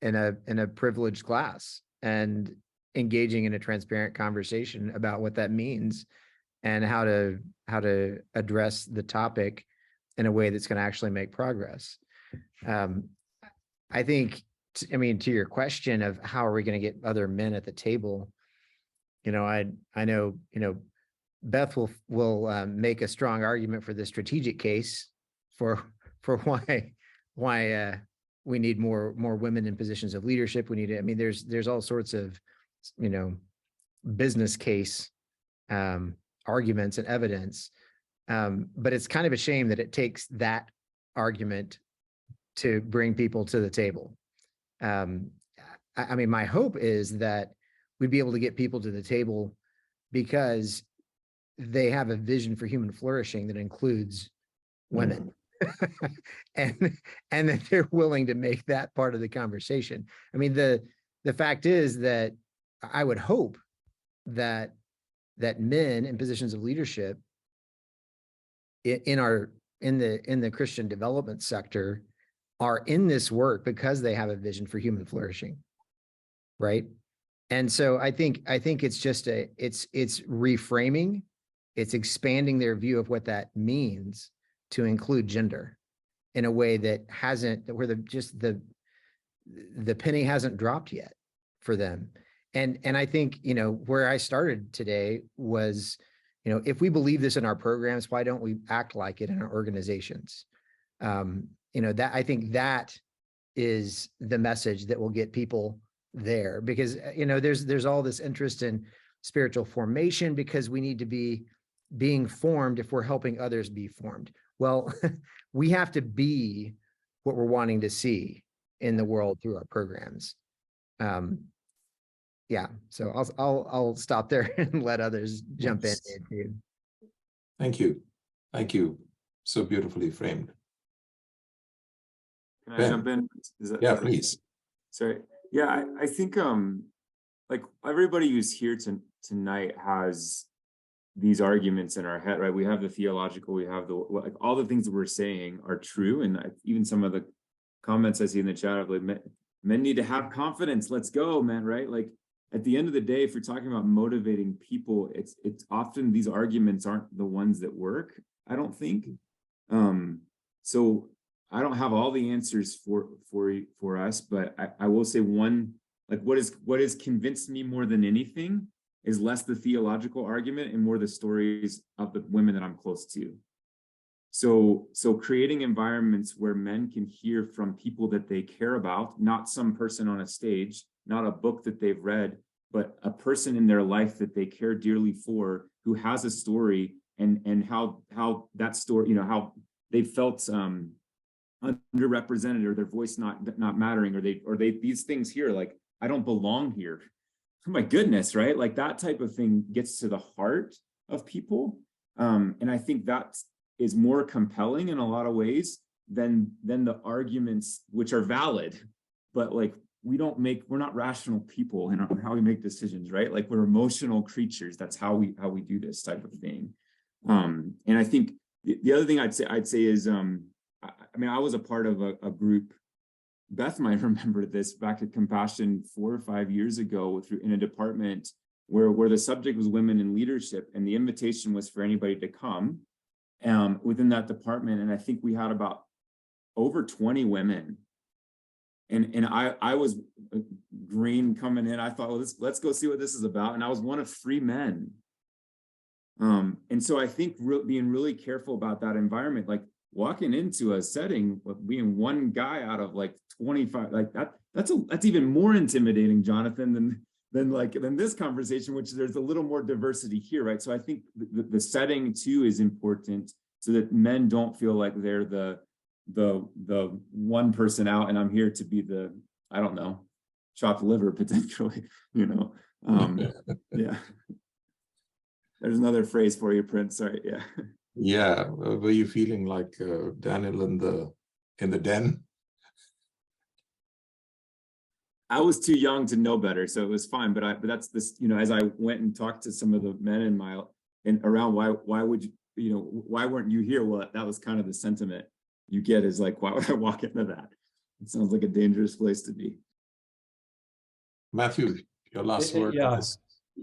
in a privileged class and engaging in a transparent conversation about what that means and how to address the topic in a way that's going to actually make progress. I think, to your question of how are we going to get other men at the table, I know, Beth will make a strong argument for the strategic case for why we need more women in positions of leadership. We need there's all sorts of, business case arguments and evidence. But it's kind of a shame that it takes that argument to bring people to the table. My hope is that we'd be able to get people to the table because they have a vision for human flourishing that includes women. and that they're willing to make that part of the conversation. The fact is that I would hope that men in positions of leadership in the Christian development sector are in this work because they have a vision for human flourishing, right? And so I think it's just it's reframing, it's expanding their view of what that means to include gender in a way that where the penny hasn't dropped yet for them. And I think, where I started today was, if we believe this in our programs, why don't we act like it in our organizations? That I think that is the message that will get people there, because, there's all this interest in spiritual formation because we need to be being formed if we're helping others be formed. Well, we have to be what we're wanting to see in the world through our programs. Yeah, so I'll stop there and let others jump in. Thank you. Thank you. So beautifully framed. Can I Ben. jump in? Yeah, please. Sorry. Yeah, I think like everybody who's here tonight has these arguments in our head, right? We have the theological, we have like all the things that we're saying are true, and even some of the comments I see in the chat of like men need to have confidence. Let's go, man, right? Like at the end of the day, if you're talking about motivating people, it's often these arguments aren't the ones that work, I don't think. So I don't have all the answers for us, but I will say one, like what has convinced me more than anything is less the theological argument and more the stories of the women that I'm close to. So creating environments where men can hear from people that they care about, not some person on a stage, not a book that they've read, but a person in their life that they care dearly for, who has a story, and how that story, how they felt underrepresented, or their voice not mattering, or they these things here, like I don't belong here. Oh my goodness, right? Like that type of thing gets to the heart of people, and I think that is more compelling in a lot of ways than the arguments, which are valid, but like we're not rational people in how we make decisions, right? Like we're emotional creatures. That's how we do this type of thing. And I think the other thing I'd say is, I mean, I was a part of a group. Beth might remember this back at Compassion 4 or 5 years ago in a department where the subject was women in leadership, and the invitation was for anybody to come within that department. And I think we had about over 20 women. And I was green coming in. I thought, well, let's go see what this is about. And I was one of 3 men. And so I think being really careful about that environment, like walking into a setting with being one guy out of like 25, like that's even more intimidating, Jonathan, than this conversation, which there's a little more diversity here, right? So I think the setting too is important, so that men don't feel like they're the one person out, and I'm here to be the, I don't know, chopped liver potentially, yeah. There's another phrase for you, Prince. Sorry, yeah. Yeah, were you feeling like Daniel in the den? I was too young to know better, so it was fine. But that's this, as I went and talked to some of the men around why would you, why weren't you here? Well, that was kind of the sentiment you get, is like, why would I walk into that? It sounds like a dangerous place to be. Matthew, your last word on this.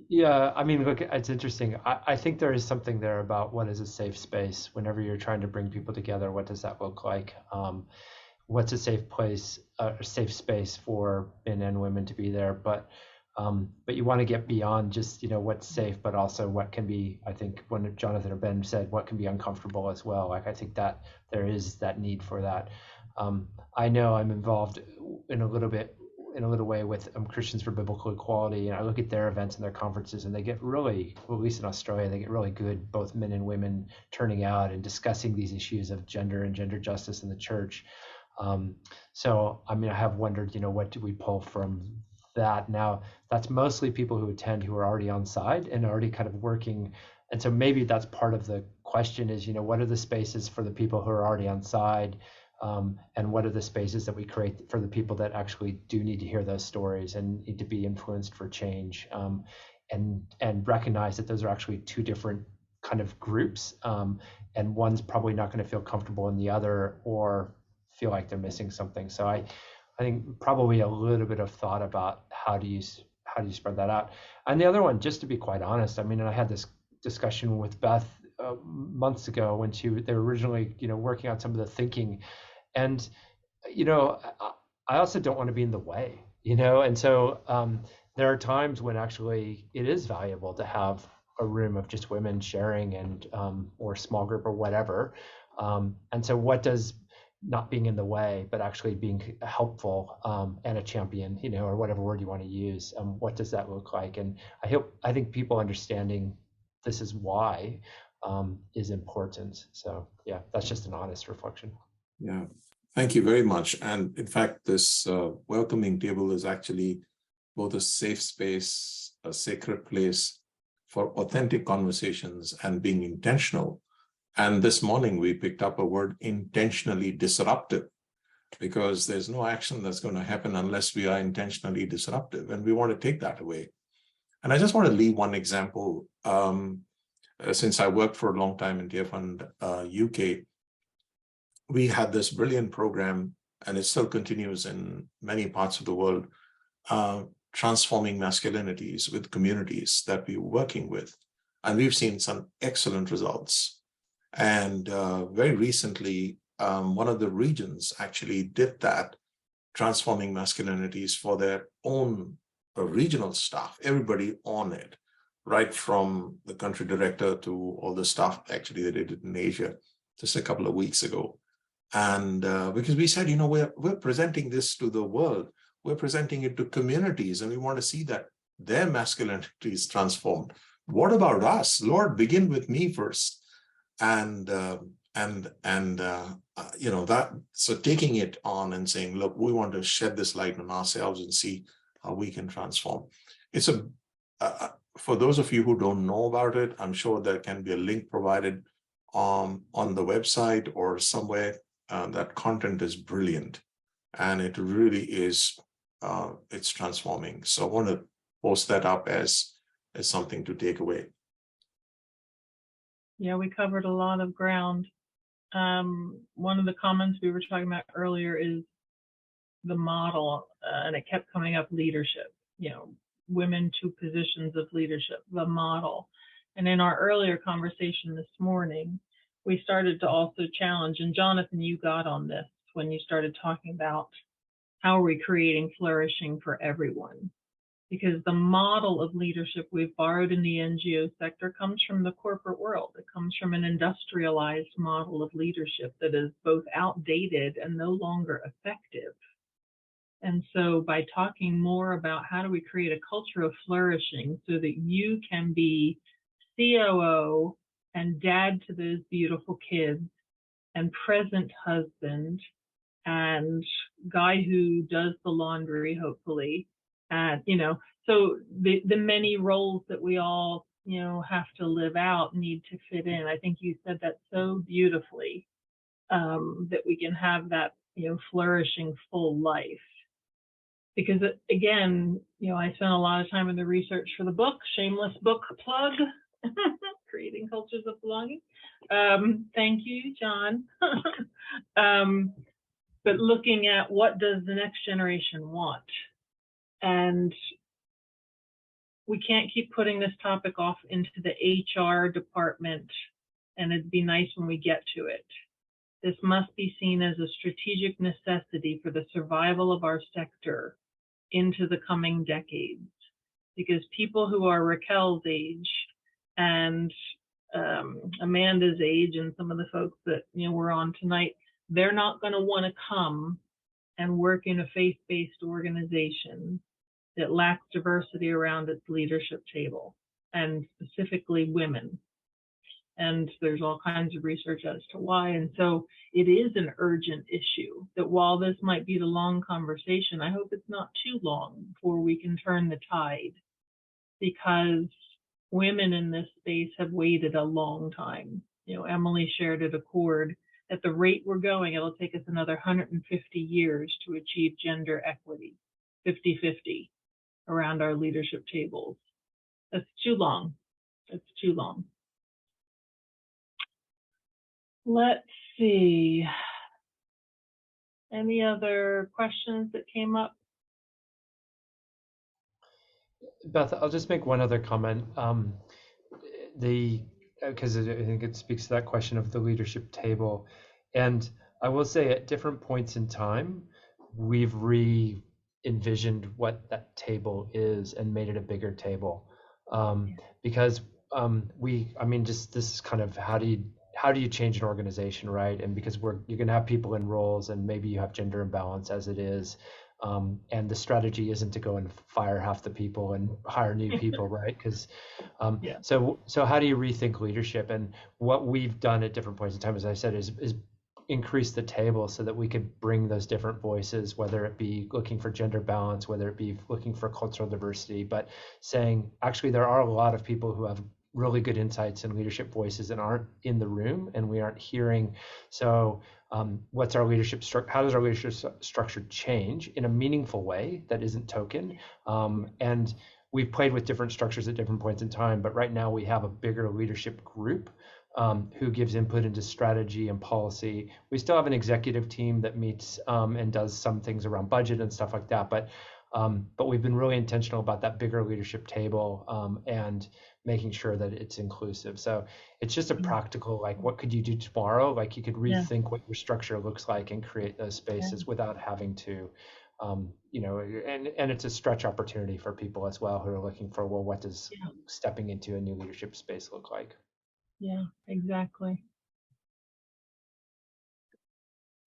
Yeah, I mean, look, it's interesting. I think there is something there about what is a safe space. Whenever you're trying to bring people together, what does that look like? What's a safe place, a safe space for men and women to be there? But you want to get beyond just, what's safe, but also what can be, I think when Jonathan or Ben said, what can be uncomfortable as well. Like, I think that there is that need for that. I know I'm involved in a little way with Christians for Biblical Equality, and I look at their events and their conferences, and they get really, well, at least in Australia, they get really good, both men and women turning out and discussing these issues of gender and gender justice in the church. So, I mean, I have wondered, what do we pull from that? Now, that's mostly people who attend who are already on side and already kind of working. And so maybe that's part of the question is, what are the spaces for the people who are already on side? and what are the spaces that we create for the people that actually do need to hear those stories and need to be influenced for change, and recognize that those are actually two different kind of groups, and one's probably not going to feel comfortable in the other or feel like they're missing something. So I think probably a little bit of thought about how do you spread that out. And the other one, just to be quite honest, I mean, and I had this discussion with Beth months ago when they were originally, working on some of the thinking, and I also don't want to be in the way, and so there are times when actually it is valuable to have a room of just women sharing and or small group or whatever, and so what does not being in the way but actually being helpful and a champion, or whatever word you want to use, what does that look like? And I think people understanding this is why is important. So yeah, that's just an honest reflection. Yeah, thank you very much. And in fact, this welcoming table is actually both a safe space, a sacred place for authentic conversations and being intentional. And this morning we picked up a word, intentionally disruptive, because there's no action that's going to happen unless we are intentionally disruptive, and we want to take that away. And I just want to leave one example. Since I worked for a long time in Tearfund UK, we had this brilliant program, and it still continues in many parts of the world, transforming masculinities with communities that we were working with. And we've seen some excellent results. And very recently, one of the regions actually did that, transforming masculinities for their own regional staff, everybody on it, right from the country director to all the staff. Actually, they did it in Asia just a couple of weeks ago. And because we said, we're presenting this to the world, we're presenting it to communities, and we want to see that their masculinity is transformed. What about us? Lord, begin with me first. And that, so taking it on and saying, look, we want to shed this light on ourselves and see how we can transform. It's for those of you who don't know about it, I'm sure there can be a link provided on the website or somewhere. That content is brilliant, and it really is, it's transforming. So I want to post that up as something to take away. Yeah, we covered a lot of ground. One of the comments we were talking about earlier is the model, and it kept coming up, leadership, women to positions of leadership, the model. And in our earlier conversation this morning, we started to also challenge, and Jonathan, you got on this when you started talking about how are we creating flourishing for everyone? Because the model of leadership we've borrowed in the NGO sector comes from the corporate world. It comes from an industrialized model of leadership that is both outdated and no longer effective. And so by talking more about how do we create a culture of flourishing so that you can be COO and dad to those beautiful kids and present husband and guy who does the laundry, hopefully, and so the many roles that we all have to live out need to fit in. I think you said that so beautifully, that we can have that flourishing full life. Because again, I spent a lot of time in the research for the book, shameless book plug, Creating Cultures of Belonging. Thank you, John. But looking at what does the next generation want? And we can't keep putting this topic off into the HR department, and it'd be nice when we get to it. This must be seen as a strategic necessity for the survival of our sector into the coming decades, because people who are Raquel's age and Amanda's age and some of the folks that we're on tonight, they're not going to want to come and work in a faith-based organization that lacks diversity around its leadership table, and specifically women. And there's all kinds of research as to why. And so it is an urgent issue that while this might be the long conversation, I hope it's not too long before we can turn the tide, because women in this space have waited a long time. Emily shared at Accord at the rate we're going, it'll take us another 150 years to achieve gender equity, 50-50 around our leadership tables. That's too long. That's too long. Let's see. Any other questions that came up? Beth, I'll just make one other comment. Because I think it speaks to that question of the leadership table. And I will say at different points in time, we've re-envisioned what that table is and made it a bigger table. Because just this is kind of how do you change an organization, right? And because you're going to have people in roles, and maybe you have gender imbalance as it is. And the strategy isn't to go and fire half the people and hire new people, right? Because so how do you rethink leadership? And what we've done at different points in time, as I said, is increase the table so that we could bring those different voices, whether it be looking for gender balance, whether it be looking for cultural diversity, but saying actually there are a lot of people who have really good insights and leadership voices and aren't in the room and we aren't hearing. So what's our leadership structure? How does our leadership structure change in a meaningful way that isn't token? And we've played with different structures at different points in time, but right now we have a bigger leadership group who gives input into strategy and policy. We still have an executive team that meets and does some things around budget and stuff like that, but we've been really intentional about that bigger leadership table and making sure that it's inclusive. So it's just a practical, like, what could you do tomorrow? Like you could rethink what your structure looks like and create those spaces without having to, and it's a stretch opportunity for people as well who are looking for, well, what does stepping into a new leadership space look like? Yeah, exactly.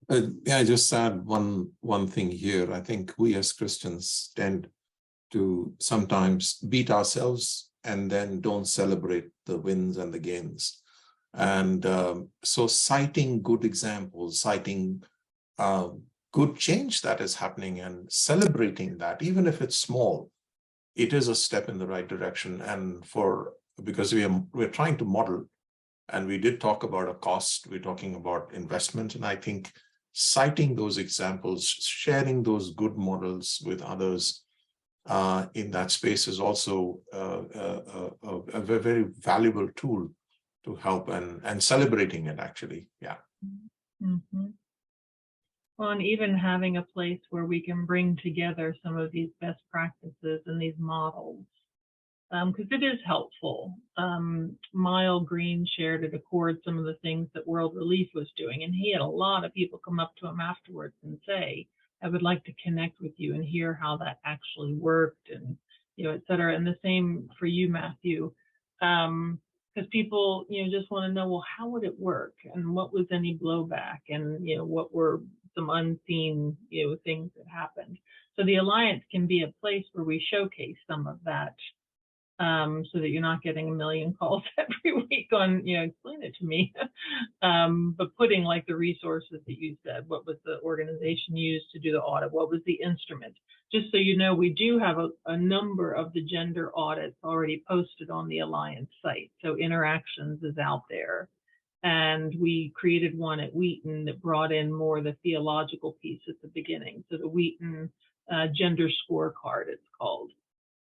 I just add one thing here. I think we as Christians tend to sometimes beat ourselves and then don't celebrate the wins and the gains. And so citing good examples, citing good change that is happening and celebrating that, even if it's small, it is a step in the right direction. And because we're trying to model, and we did talk about a cost, we're talking about investment. And I think citing those examples, sharing those good models with others in that space is also a very valuable tool to help and celebrating it, actually. Yeah. Mm-hmm. Well, and even having a place where we can bring together some of these best practices and these models, because it is helpful. Miles Green shared at Accord some of the things that World Relief was doing, and he had a lot of people come up to him afterwards and say, I would like to connect with you and hear how that actually worked, and et cetera. And the same for you, Matthew, because people just want to know, well, how would it work, and what was any blowback, and what were some unseen things that happened. So the Alliance can be a place where we showcase some of that, so that you're not getting a million calls every week on, explain it to me. But putting like the resources that you said, what was the organization used to do the audit? What was the instrument? Just so you know, we do have a number of the gender audits already posted on the Alliance site. So Interactions is out there. And we created one at Wheaton that brought in more the theological piece at the beginning. So the Wheaton Gender Scorecard, it's called.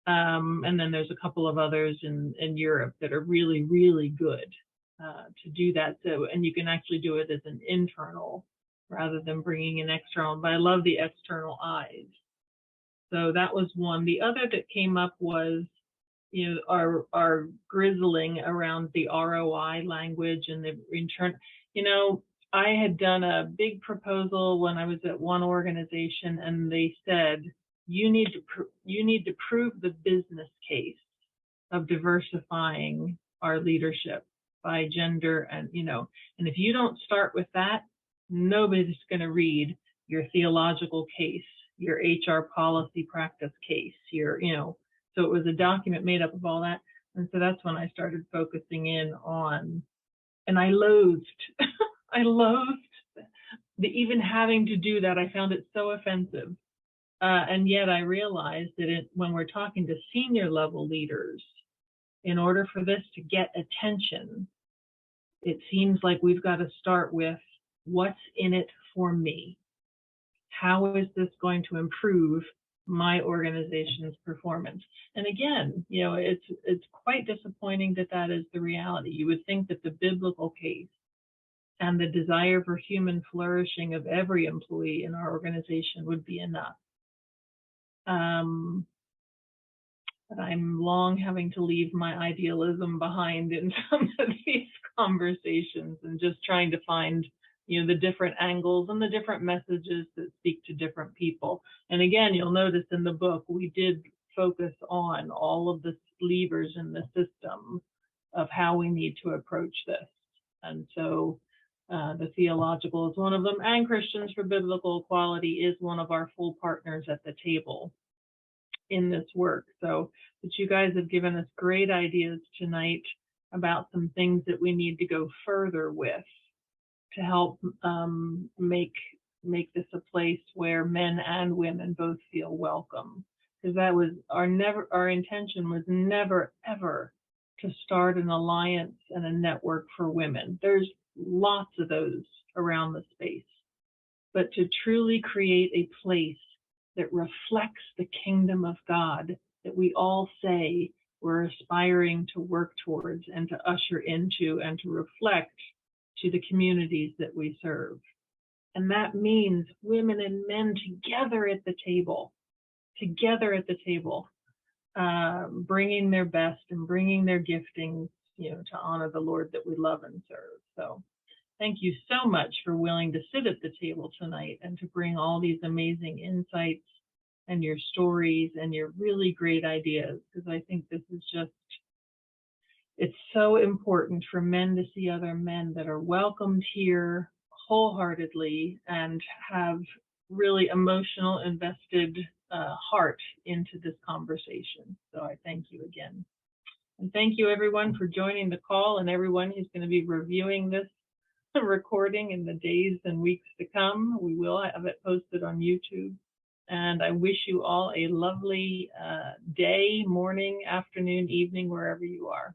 And then there's a couple of others in Europe that are really, really good to do that. So, and you can actually do it as an internal rather than bringing in external. But I love the external eyes. So that was one. The other that came up was, our grizzling around the ROI language and the return. I had done a big proposal when I was at one organization, and they said, you need to prove the business case of diversifying our leadership by gender, and and if you don't start with that, nobody's going to read your theological case, your HR policy practice case, so it was a document made up of all that. And so that's when I started focusing in on, and I loathed even having to do that. I found it so offensive. And yet I realized that when we're talking to senior level leaders, in order for this to get attention, it seems like we've got to start with what's in it for me? How is this going to improve my organization's performance? And again, it's quite disappointing that that is the reality. You would think that the biblical case and the desire for human flourishing of every employee in our organization would be enough. But I'm long having to leave my idealism behind in some of these conversations and just trying to find, the different angles and the different messages that speak to different people. And again, you'll notice in the book, we did focus on all of the levers in the system of how we need to approach this. And so the theological is one of them, and Christians for Biblical Equality is one of our full partners at the table in this work. So that you guys have given us great ideas tonight about some things that we need to go further with to help make this a place where men and women both feel welcome. Because that was our intention was never ever to start an alliance and a network for women. There's lots of those around the space, but to truly create a place that reflects the kingdom of God that we all say we're aspiring to work towards and to usher into and to reflect to the communities that we serve. And that means women and men together at the table, bringing their best and bringing their giftings, to honor the Lord that we love and serve. So thank you so much for willing to sit at the table tonight and to bring all these amazing insights and your stories and your really great ideas, because I think this is it's so important for men to see other men that are welcomed here wholeheartedly and have really emotional, invested heart into this conversation. So I thank you again. And thank you everyone for joining the call, and everyone who's going to be reviewing this recording in the days and weeks to come. We will have it posted on YouTube. And I wish you all a lovely day, morning, afternoon, evening, wherever you are.